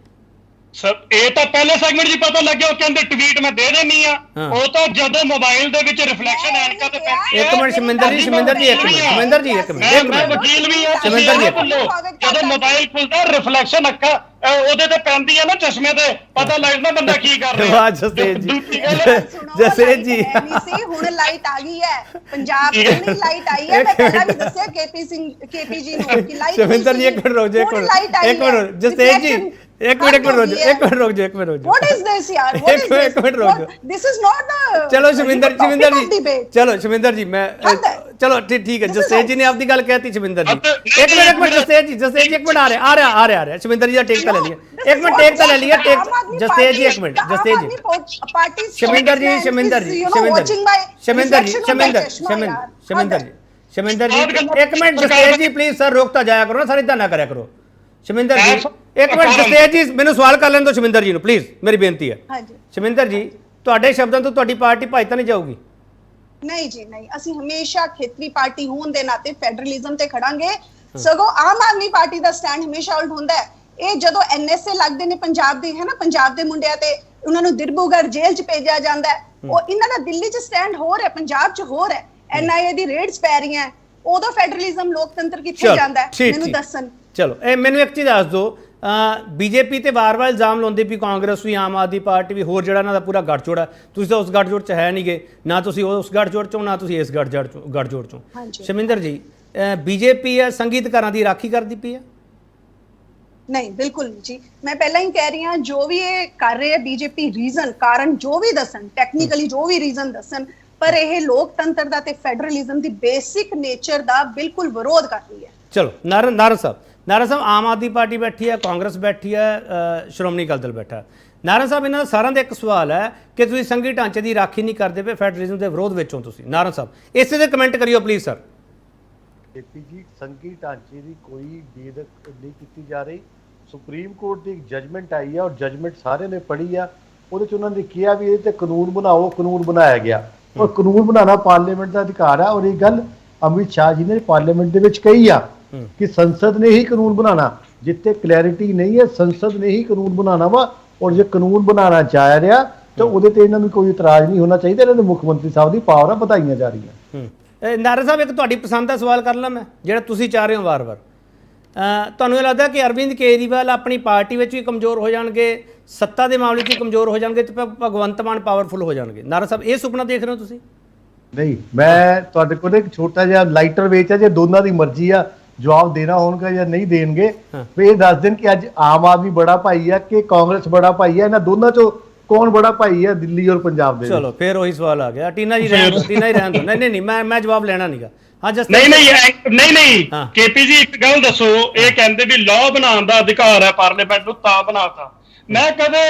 ਸਰ ਇਹ ਤਾਂ ਪਹਿਲੇ ਸੈਗਮੈਂਟ ਜੀ ਪਤਾ ਲੱਗਿਆ, ਉਹ ਕਹਿੰਦੇ ਟਵੀਟ ਮੈਂ ਦੇ ਦੇਣੀ ਆ, ਉਹ ਤਾਂ ਜਦੋਂ ਮੋਬਾਈਲ ਦੇ ਵਿੱਚ ਰਿਫਲੈਕਸ਼ਨ ਐਨਕਾਂ ਤੇ ਪੈਂਦੀ ਹੈ। ਇੱਕ ਮਿੰਟ ਸ਼ਮਿੰਦਰ ਜੀ ਇੱਕ ਮਿੰਟ ਮੈਂ ਵਕੀਲ ਵੀ ਹਾਂ, ਸ਼ਮਿੰਦਰ ਜੀ ਜਦੋਂ ਮੋਬਾਈਲ ਖੁੱਲਦਾ ਰਿਫਲੈਕਸ਼ਨ ਅੱਖਾਂ ਉਹਦੇ ਤੇ ਪੈਂਦੀ ਹੈ ਨਾ, ਚਸ਼ਮੇ ਤੇ, ਪਤਾ ਲੱਗਦਾ ਬੰਦਾ ਕੀ ਕਰ ਰਿਹਾ। ਵਾਹ ਜਸਤੇਜ ਜੀ ਜਸਤੇਜ ਜੀ ਹੁਣ ਲਾਈਟ ਆ ਗਈ ਹੈ ਪੰਜਾਬ ਦੀ, ਨਹੀਂ ਲਾਈਟ ਆਈ ਹੈ, ਮੈਂ ਪਹਿਲਾਂ ਵੀ ਦੱਸਿਆ ਕੇਪੀ ਜੀ ਨੂੰ ਕਿ ਲਾਈਟ ਸ਼ਮਿੰਦਰ ਜੀ ਇੱਕ ਮਿੰਟ ਰੁਕ ਜਾਓ ਜਸਤੇਜ ਜੀ एक मिनट रुक जाओ What is this यार? What is this? This is not the चलो शमिंदर जी चलो शमिंदर जी मैं चलो ठीक है जसतेज जी ने आपकी गल कहती शमिंदर जी एक मिनट जसतेज जी एक मिनट आ रहे शमिंदर जी का टेक ले लिया एक मिनट टेक ले लिया जसतेज जी एक मिनट जसतेज जी शमिंदर जी एक मिनट जसतेज जी प्लीज सर रोकता जाया करो ना सर, इतना ना कराया करो। ਸ਼ਮਿੰਦਰ ਜੀ ਇੱਕ ਮਿੰਟ ਜਸਤੇਜ ਜੀ ਮੈਨੂੰ ਸਵਾਲ ਕਰ ਲੈਣ ਦਿਓ ਸ਼ਮਿੰਦਰ ਜੀ ਨੂੰ ਪਲੀਜ਼, ਮੇਰੀ ਬੇਨਤੀ ਹੈ। ਹਾਂਜੀ ਸ਼ਮਿੰਦਰ ਜੀ ਤੁਹਾਡੇ ਸ਼ਬਦਾਂ ਤੋਂ ਤੁਹਾਡੀ ਪਾਰਟੀ ਭਾਈ ਤਾਂ ਨਹੀਂ ਜਾਊਗੀ? ਨਹੀਂ ਜੀ ਨਹੀਂ, ਅਸੀਂ ਹਮੇਸ਼ਾ ਖੇਤਰੀ ਪਾਰਟੀ ਹੋਣ ਦੇ ਨਾਤੇ ਫੈਡਰਲਿਜ਼ਮ ਤੇ ਖੜਾਂਗੇ, ਸਗੋਂ ਆਮ ਆਦਮੀ ਪਾਰਟੀ ਦਾ ਸਟੈਂਡ ਹਮੇਸ਼ਾ ਉਲਟ ਹੁੰਦਾ ਹੈ। ਇਹ ਜਦੋਂ ਐਨਐਸਏ ਲੱਗਦੇ ਨੇ ਪੰਜਾਬ ਦੇ, ਹੈ ਨਾ, ਪੰਜਾਬ ਦੇ ਮੁੰਡਿਆਂ ਤੇ, ਉਹਨਾਂ ਨੂੰ ਦਿਰਬੂਗੜ੍ਹ ਜੇਲ੍ਹ 'ਚ ਭੇਜਿਆ ਜਾਂਦਾ ਹੈ, ਉਹ ਇਹਨਾਂ ਦਾ ਦਿੱਲੀ 'ਚ ਸਟੈਂਡ ਹੋਰ ਹੈ, ਪੰਜਾਬ 'ਚ ਹੋਰ ਹੈ, ਐਨਆਈਏ ਦੀ ਰੇਡਸ ਪੈ ਰਹੀਆਂ, ਉਦੋਂ ਫੈਡਰਲਿਜ਼ਮ ਲੋਕਤੰਤਰ ਕਿੱਥੇ ਜਾਂਦਾ ਹੈ ਮੈਨੂੰ ਦੱਸਣ। ਚਲੋ ਇਹ ਮੈਨੂੰ ਇੱਕ ਚੀਜ਼ ਦੱਸ ਦਿਓ, ਬੀਜੇਪੀ ਤੇ ਵਾਰ-ਵਾਰ ਇਲਜ਼ਾਮ ਲਾਉਂਦੀ ਵੀ ਕਾਂਗਰਸ ਵੀ ਆਮ ਆਦਮੀ ਪਾਰਟੀ ਵੀ ਹੋਰ ਜਿਹੜਾ ਇਹਨਾਂ ਦਾ ਪੂਰਾ ਗੱਠਜੋੜ ਹੈ, ਤੁਸੀਂ ਤਾਂ ਉਸ ਗੱਠਜੋੜ 'ਚ ਹੈ ਨਹੀਂਗੇ, ਨਾ ਤੁਸੀਂ ਉਸ ਗੱਠਜੋੜ 'ਚੋਂ ਨਾ ਤੁਸੀਂ ਇਸ ਗੱਠਜੋੜ 'ਚੋਂ। ਸ਼ਮਿੰਦਰ ਜੀ ਬੀਜੇਪੀ ਹੈ ਸੰਗੀਤਕਾਰਾਂ ਦੀ ਰਾਖੀ ਕਰਦੀ ਪਈ ਹੈ? ਨਹੀਂ ਬਿਲਕੁਲ ਨਹੀਂ ਜੀ, ਮੈਂ ਪਹਿਲਾਂ ਹੀ ਕਹਿ ਰਹੀ ਹਾਂ, ਜੋ ਵੀ ਇਹ ਕਰ ਰਹੇ ਹੈ ਬੀਜੇਪੀ ਰੀਜ਼ਨ ਕਾਰਨ ਜੋ ਵੀ ਦੱਸਣ, ਟੈਕਨੀਕਲੀ ਜੋ ਵੀ ਰੀਜ਼ਨ ਦੱਸਣ, ਪਰ ਇਹ ਲੋਕਤੰਤਰ ਦਾ ਤੇ ਫੈਡਰਲਿਜ਼ਮ ਦੀ ਬੇਸਿਕ ਨੇਚਰ ਦਾ ਬਿਲਕੁਲ ਵਿਰੋਧ ਕਰ ਰਹੀ ਹੈ। ਚਲੋ ਨਾਰਾਇਣ ਸਾਹਿਬ ਆਮ ਆਦਮੀ ਪਾਰਟੀ ਬੈਠੀ ਹੈ, ਕਾਂਗਰਸ ਬੈਠੀ ਹੈ, ਸ਼੍ਰੋਮਣੀ ਅਕਾਲੀ ਦਲ ਬੈਠਾ। ਨਾਰਾਇਣ ਸਾਹਿਬ ਇਹਨਾਂ ਦਾ ਸਾਰਿਆਂ ਦਾ ਇੱਕ ਸਵਾਲ ਹੈ ਕਿ ਤੁਸੀਂ ਸੰਘੀ ਢਾਂਚੇ ਦੀ ਰਾਖੀ ਨਹੀਂ ਕਰਦੇ ਪਏ, ਫੈਡਰਲਿਜ਼ਮ ਦੇ ਵਿਰੋਧ ਵਿੱਚ ਹੋ ਤੁਸੀਂ। ਨਾਰਾਇਣ ਸਾਹਿਬ ਇਸੇ ਤੇ ਕਮੈਂਟ ਕਰਿਓ ਪਲੀਜ਼ ਸਰ। ਕੇਪੀ ਜੀ ਸੰਘੀ ਢਾਂਚੇ ਦੀ ਕੋਈ ਬੇਦਖਲ ਨਹੀਂ ਕੀਤੀ ਜਾ ਰਹੀ। ਸੁਪਰੀਮ ਕੋਰਟ ਦੀ ਇੱਕ ਜਜਮੈਂਟ ਆਈ ਹੈ ਔਰ ਜਜਮੈਂਟ ਸਾਰੇ ਨੇ ਪੜ੍ਹੀ ਆ, ਉਹਦੇ 'ਚ ਉਹਨਾਂ ਨੇ ਕਿਹਾ ਵੀ ਇਹ ਤੇ ਕਾਨੂੰਨ ਬਣਾਓ, ਕਾਨੂੰਨ ਬਣਾਇਆ ਗਿਆ ਔਰ ਕਾਨੂੰਨ ਬਣਾਉਣਾ ਪਾਰਲੀਮੈਂਟ ਦਾ ਅਧਿਕਾਰ ਆ। ਔਰ ਇਹ ਗੱਲ ਅਮਿਤ ਸ਼ਾਹ ਜੀ ਨੇ ਪਾਰਲੀਮੈਂਟ ਦੇ ਵਿੱਚ ਕਹੀ ਆ ਕਿ ਸੰਸਦ ਨੇ ਹੀ ਕਾਨੂੰਨ ਬਣਾਉਣਾ, ਜਿੱਥੇ ਕਲੈਰਿਟੀ ਨਹੀਂ ਹੈ ਸੰਸਦ ਨੇ ਹੀ ਕਾਨੂੰਨ ਬਣਾਉਣਾ ਵਾ। ਔਰ ਜੇ ਕਾਨੂੰਨ ਬਣਾਉਣਾ ਚਾਹ ਰਿਹਾ ਤਾਂ ਉਹਦੇ ਤੇ ਇਹਨਾਂ ਨੂੰ ਕੋਈ ਇਤਰਾਜ਼ ਨਹੀਂ ਹੋਣਾ ਚਾਹੀਦਾ। ਇਹਨਾਂ ਦੇ ਮੁੱਖ ਮੰਤਰੀ ਸਾਹਿਬ ਦੀ ਪਾਵਰਾਂ ਵਧਾਈਆਂ ਜਾ ਰਹੀਆਂ। ਨਾਰਾਇਣ ਸਾਹਿਬ ਇੱਕ ਤੁਹਾਡੀ ਪਸੰਦ ਦਾ ਸਵਾਲ ਕਰ ਲਾਂ ਮੈਂ, ਜਿਹੜਾ ਤੁਸੀਂ ਚਾਹ ਰਹੇ ਹੋ ਵਾਰ-ਵਾਰ, ਤੁਹਾਨੂੰ ਇਹ ਲੱਗਦਾ ਕਿ ਅਰਵਿੰਦ ਕੇਜਰੀਵਾਲ ਆਪਣੀ ਪਾਰਟੀ ਵਿੱਚ ਵੀ ਕਮਜ਼ੋਰ ਹੋ ਜਾਣਗੇ, ਸੱਤਾ ਦੇ ਮਾਮਲੇ 'ਚ ਵੀ ਕਮਜ਼ੋਰ ਹੋ ਜਾਣਗੇ ਤੇ ਭਗਵੰਤ ਮਾਨ ਪਾਵਰਫੁਲ ਹੋ ਜਾਣਗੇ? ਨਾਰਾਇਣ ਸਾਹਿਬ ਇਹ ਸੁਪਨਾ ਦੇਖ ਰਹੇ ਹੋ ਤੁਸੀਂ? ਨਹੀਂ, ਮੈਂ ਤੁਹਾਡੇ ਕੋਲ ਇੱਕ ਛੋਟਾ ਜਿਹਾ ਲਾਈਟਰ ਵੇਚ ਆ, ਜੇ ਦੋਨਾਂ ਦੀ ਮਰਜ਼ੀ ਆ ਜਵਾਬ ਦੇਣਾ ਹੋਣਗਾ ਜਾਂ ਨਹੀਂ ਦੇਣਗੇ, ਫਿਰ ਇਹ ਦੱਸ ਦੇਣ ਕਿ ਅੱਜ ਆਮ ਆਦਮੀ ਬੜਾ ਭਾਈ ਆ ਕਿ ਕਾਂਗਰਸ ਬੜਾ ਭਾਈ ਆ, ਇਹਨਾਂ ਦੋਨਾਂ ਚੋਂ ਕੌਣ ਬੜਾ ਭਾਈ ਆ ਦਿੱਲੀ ਔਰ ਪੰਜਾਬ ਦੇ? ਚਲੋ ਫਿਰ ਉਹੀ ਸਵਾਲ ਆ ਗਿਆ। ਟੀਨਾ ਜੀ ਰਹਿਣ ਦੋ। ਨਹੀਂ ਮੈਂ ਜਵਾਬ ਲੈਣਾ ਨਹੀਂਗਾ। ਹਾਂ ਜਸਟ ਨਹੀਂ ਕੇਪੀ ਜੀ ਇੱਕ ਗੱਲ ਦੱਸੋ, ਇਹ ਕਹਿੰਦੇ ਵੀ ਲਾਅ ਬਣਾਉਣ ਦਾ ਅਧਿਕਾਰ ਹੈ ਪਾਰਲੀਮੈਂਟ ਨੂੰ, ਤਾਂ ਬਣਾਤਾ। ਮੈਂ ਕਦੇ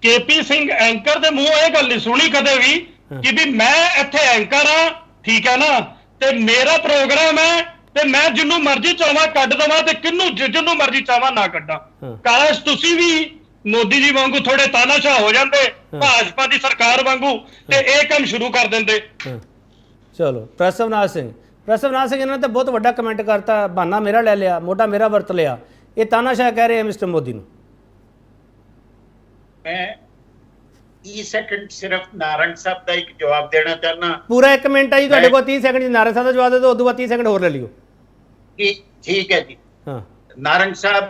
ਕੇਪੀ ਸਿੰਘ ਐਂਕਰ ਦੇ ਮੂੰਹੋਂ ਇਹ ਗੱਲ ਨਹੀਂ ਸੁਣੀ ਕਦੇ ਵੀ ਕਿ ਵੀ ਮੈਂ ਇੱਥੇ ਐਂਕਰ ਆ, ਠੀਕ ਹੈ ਨਾ, ਤੇ ਮੇਰਾ ਪ੍ਰੋਗਰਾਮ ਹੈ ਤੇ ਮੈਂ ਜਿਹਨੂੰ ਮਰਜ਼ੀ ਚਾਹਾਂ ਕੱਢ ਦਵਾਂ ਤੇ ਜਿਹਨੂੰ ਮਰਜ਼ੀ ਚਾਹਾਂ ਨਾ ਕੱਢਾਂ। ਕਾਸ਼ ਤੁਸੀਂ ਵੀ ਮੋਦੀ ਜੀ ਵਾਂਗੂ ਥੋੜੇ ਤਾਨਾਸ਼ਾਹ ਹੋ ਜਾਂਦੇ, ਭਾਜਪਾ ਦੀ ਸਰਕਾਰ ਵਾਂਗੂ, ਤੇ ਇਹ ਕੰਮ ਸ਼ੁਰੂ ਕਰ ਦਿੰਦੇ। ਚਲੋ ਪ੍ਰਸਵਨਾਥ ਸਿੰਘ ਇਹਨਾਂ ਨੇ ਤਾਂ ਬਹੁਤ ਵੱਡਾ ਕਮੈਂਟ ਕਰਤਾ, ਬਹਾਨਾ ਮੇਰਾ ਲੈ ਲਿਆ, ਮੋਢਾ ਮੇਰਾ ਵਰਤ ਲਿਆ, ਇਹ ਤਾਨਾਸ਼ਾਹ ਕਹਿ ਰਹੇ ਆ ਮਿਸਟਰ ਮੋਦੀ ਨੂੰ। ਮੈਂ 30 ਸੈਕਿੰਡ ਸਿਰਫ ਨਾਰਾਇਣ ਸਾਹਿਬ ਦਾ ਇੱਕ ਜਵਾਬ ਦੇਣਾ ਚਾਹਨਾ। ਪੂਰਾ 1 ਮਿੰਟ ਹੈ ਜੀ ਤੁਹਾਡੇ ਕੋਲ, 30 ਸੈਕਿੰਡ ਨਾਰਾਇਣ ਸਾਹਿਬ ਦਾ ਜਵਾਬ ਦੇ ਦਿਓ, ਉਦੋਂ ਬਾਅਦ 30 ਸੈਕਿੰਡ ਹੋਰ ਲੈ ਲਿਓ। ਠੀਕ ਹੈ ਜੀ। ਹਾਂ ਨਾਰਾਇਣ ਸਾਹਿਬ,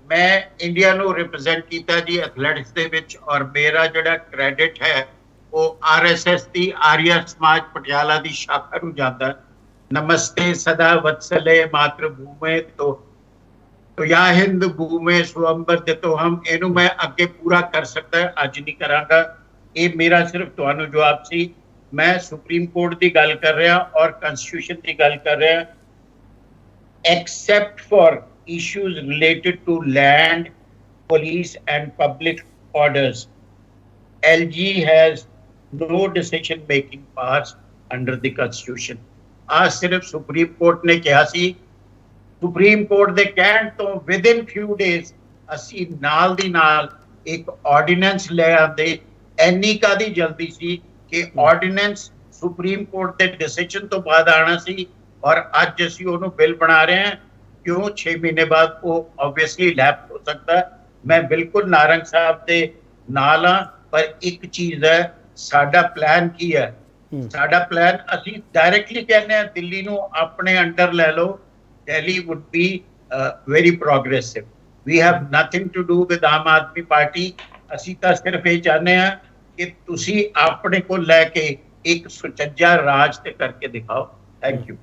ਮੈਂ ਇੰਡੀਆ ਨੂੰ ਰਿਪਰੈਜ਼ੈਂਟ ਕੀਤਾ ਜੀ ਐਥਲੈਟਿਕਸ ਦੇ ਵਿੱਚ, ਔਰ ਮੇਰਾ ਜਿਹੜਾ ਕ੍ਰੈਡਿਟ ਹੈ ਉਹ ਆਰਐਸਐਸ ਦੀ ਆਰੀਆ ਸਮਾਜ ਪਟਿਆਲਾ ਦੀ ਸ਼ਾਖਾ ਨੂੰ ਜਾਂਦਾ। ਨਮਸਤੇ ਸਦਾ ਵਤਸਲੇ ਮਾਤਰ ਭੂਮੇ तो या हिंद भूमे स्वंबर दितो हम, ਇਹਨੂੰ ਮੈਂ ਅੱਗੇ ਪੂਰਾ ਕਰ ਸਕਦਾ, ਅੱਜ ਨਹੀਂ ਕਰਾਂਗਾ। ਇਹ ਮੇਰਾ ਸਿਰਫ ਤੁਹਾਨੂੰ ਜਵਾਬ ਸੀ। मैं सुप्रीम कोर्ट की गल कर रहा और कॉन्स्टिट्यूशन की गल कर रहा, except for issues related to land, police and public orders, LG has no decision making powers under the constitution. आज सिर्फ सुप्रीम कोर्ट ने कहा सी, सुप्रीम कोर्ट दे कहण तो within few days ਅਸੀਂ ਨਾਲ ਦੀ ਨਾਲ ਇੱਕ ਆਰਡੀਨੈਂਸ ਲੈ ਆਂਦੇ। ਐਨੀ ਕਾਦੀ ਜਲਦੀ ਸੀ ਕਿ ਆਰਡੀਨੈਂਸ ਸੁਪਰੀਮ ਕੋਰਟ ਦੇ ਡਿਸੀਜਨ ਤੋਂ ਬਾਅਦ ਆਣਾ ਸੀ, ਔਰ ਅੱਜ ਅਸੀਂ ਉਹਨੂੰ ਬਿੱਲ ਬਣਾ ਰਹੇ ਹਾਂ। ਕਿਉਂ 6 ਮਹੀਨੇ ਬਾਅਦ ਉਹ ਆਬਵੀਅਸਲੀ ਲੈਪ ਹੋ ਸਕਦਾ। ਮੈਂ ਬਿਲਕੁਲ ਨਾਰੰਗ ਸਾਹਿਬ ਦੇ ਨਾਲ ਹਾਂ, ਪਰ ਇੱਕ ਚੀਜ਼ ਹੈ, ਸਾਡਾ ਪਲਾਨ ਕੀ ਹੈ? ਸਾਡਾ ਪਲਾਨ ਅਸੀਂ ਡਾਇਰੈਕਟਲੀ ਕਹਿੰਦੇ ਹਾਂ ਦਿੱਲੀ ਨੂੰ ਆਪਣੇ ਅੰਡਰ ਲੈ ਲਓ। Delhi would be very progressive. We have nothing to do with Aam Aadmi Party. ਅਸੀਂ ਤਾਂ ਸਿਰਫ ਇਹ ਚਾਹੁੰਦੇ ਹਾਂ ਕਿ ਤੁਸੀਂ ਆਪਣੇ ਕੋਲ ਲੈ ਕੇ ਇੱਕ ਸੁਚੱਜਾ ਰਾਜ ਤੇ ਕਰਕੇ ਦਿਖਾਓ। Thank you.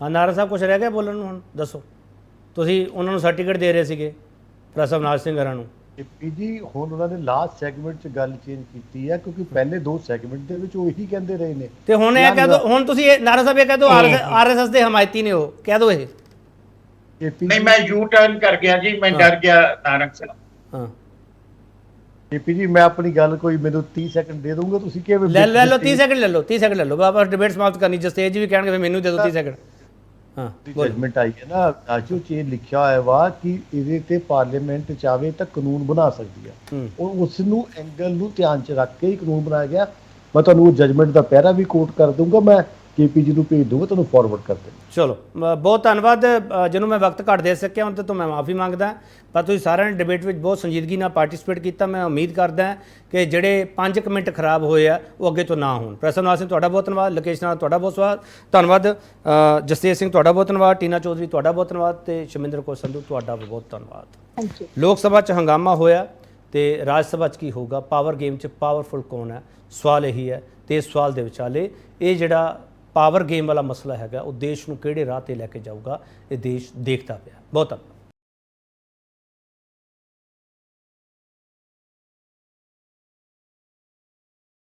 ਹਾਂ ਨਾਰਾ ਸਾਹਿਬ ਕੁਝ ਰਹਿ ਗਿਆ ਬੋਲਣ ਨੂੰ? ਹੁਣ ਦੱਸੋ। ਤੁਸੀਂ ਉਹਨਾਂ ਨੂੰ ਸਰਟੀਫਿਕੇਟ ਦੇ ਰਹੇ ਸੀਗੇ ਪ੍ਰੋਫੈਸਰ ਅਵਿਨਾਸ਼ ਸਿੰਘ ਹਰਾਂ ਨੂੰ। ਜੀ ਹੁਣ ਉਹਨਾਂ ਨੇ ਲਾਸਟ ਸੈਗਮੈਂਟ 'ਚ ਗੱਲ ਚੇਂਜ ਕੀਤੀ ਹੈ, ਕਿਉਂਕਿ ਪਹਿਲੇ 2 ਸੈਗਮੈਂਟ ਦੇ ਵਿੱਚ ਉਹ ਇਹੀ ਕਹਿੰਦੇ ਰਹੇ ਨੇ। ਤੇ ਹੁਣ ਇਹ ਕਹਿ ਦੋ, ਹੁਣ ਤੁਸੀਂ ਇਹ ਨਾਰਾ ਸਾਹਿਬ ਇਹ ਕਹਿ ਦੋ ਆਰਐਸਐਸ ਦੇ ਹਮਾਇਤੀ ਨੇ, ਉਹ ਕਹਿ ਦੋ ਇਹ। ਨਹੀਂ, ਮੈਂ ਯੂ ਟਰਨ ਕਰ ਗਿਆ ਜੀ, ਮੈਂ ਡਰ ਗਿਆ ਨਾਰੰਗ ਸਾਹਿਬ। ਹਾਂ ਕੇਪੀ ਜੀ, ਮੈਂ ਆਪਣੀ ਗੱਲ ਕੋਈ ਮੈਨੂੰ 30 ਸੈਕਿੰਡ ਦੇ ਦੂੰਗਾ, ਤੁਸੀਂ ਕਿਵੇਂ ਲੈ ਲਓ 30 ਸੈਕਿੰਡ ਲੈ ਲਓ, 30 ਸੈਕਿੰਡ ਲੈ ਲਓ। ਬਾਬਾ ਡਿਬੇਟ ਸਮਾਪਤ ਕਰਨੀ, ਜਸਤੇਜ ਵੀ ਕਹਿਣਗੇ ਮੈਨੂੰ ਦੇ ਦਿਓ 30 ਸੈਕਿੰਡ। ਹਾਂ ਜਜਮੈਂਟ ਆਈ ਹੈ ਨਾ, ਆਜੋ ਚ ਲਿਖਿਆ ਹੋਇਆ ਵਾ ਕਿ ਇਹਦੇ ਤੇ ਪਾਰਲੀਮੈਂਟ ਚਾਵੇ ਤਾਂ ਕਾਨੂੰਨ ਬਣਾ ਸਕਦੀ ਆ, ਉਹ ਉਸ ਨੂੰ ਐਂਗਲ ਨੂੰ ਧਿਆਨ ਚ ਰੱਖ ਕੇ ਹੀ ਕਾਨੂੰਨ ਬਣਾਇਆ ਗਿਆ। ਮੈਂ ਤੁਹਾਨੂੰ ਉਹ ਜਜਮੈਂਟ ਦਾ ਪੈਰਾ ਵੀ ਕੋਟ ਕਰ ਦੂੰਗਾ, ਮੈਂ ਕੇਪੀ ਜੀ ਨੂੰ ਭੇਜ ਦੂੰਗਾ, ਤੁਹਾਨੂੰ ਫਾਰਵਰਡ ਕਰ ਦੇਣਾ। ਚਲੋ ਬਹੁਤ ਧੰਨਵਾਦ। ਜਿਹਨੂੰ ਮੈਂ ਵਕਤ ਘੱਟ ਦੇ ਸਕਿਆ ਉਹਨਾਂ ਤੋਂ ਮੈਂ ਮਾਫੀ ਮੰਗਦਾ, ਪਰ ਤੁਸੀਂ ਸਾਰਿਆਂ ਨੇ ਡਿਬੇਟ ਵਿੱਚ ਬਹੁਤ ਸੰਜੀਦਗੀ ਨਾਲ ਪਾਰਟਿਸਿਪੇਟ ਕੀਤਾ। ਮੈਂ ਉਮੀਦ ਕਰਦਾ ਕਿ ਜਿਹੜੇ 5 ਮਿੰਟ ਖਰਾਬ ਹੋਏ ਆ ਉਹ ਅੱਗੇ ਤੋਂ ਨਾ ਹੋਣ। ਪ੍ਰੋਫੈਸਰ ਅਵਿਨਾਸ਼ ਸਿੰਘ ਤੁਹਾਡਾ ਬਹੁਤ ਧੰਨਵਾਦ, ਲੋਕੇਸ਼ ਨਾਲ ਤੁਹਾਡਾ ਬਹੁਤ ਧੰਨਵਾਦ, ਜਸਤੇਜ ਸਿੰਘ ਤੁਹਾਡਾ ਬਹੁਤ ਧੰਨਵਾਦ, ਟੀਨਾ ਚੌਧਰੀ ਤੁਹਾਡਾ ਬਹੁਤ ਧੰਨਵਾਦ, ਤੇ ਸ਼ਮਿੰਦਰ ਕੌਰ ਸੰਧੂ ਤੁਹਾਡਾ ਬਹੁਤ ਧੰਨਵਾਦ। Thank you. ਲੋਕ ਸਭਾ 'ਚ ਹੰਗਾਮਾ ਹੋਇਆ ਤੇ ਰਾਜ ਸਭਾ 'ਚ ਕੀ ਹੋਊਗਾ? ਪਾਵਰ ਗੇਮ 'ਚ ਪਾਵਰਫੁਲ ਕੌਣ ਹੈ? ਸਵਾਲ ਇਹੀ ਹੈ। ਤੇ ਇਸ ਸਵਾਲ ਦੇ ਵਿਚਾਲੇ ਇਹ ਜਿਹੜਾ ਪਾਵਰ ਗੇਮ ਵਾਲਾ ਮਸਲਾ ਹੈਗਾ, ਉਹ ਦੇਸ਼ ਨੂੰ ਕਿਹੜੇ ਰਾਹ ਤੇ ਲੈ ਕੇ ਜਾਊਗਾ, ਇਹ ਦੇਸ਼ ਦੇਖਦਾ ਪਿਆ। ਬਹੁਤ ਧੰਨਵਾਦ।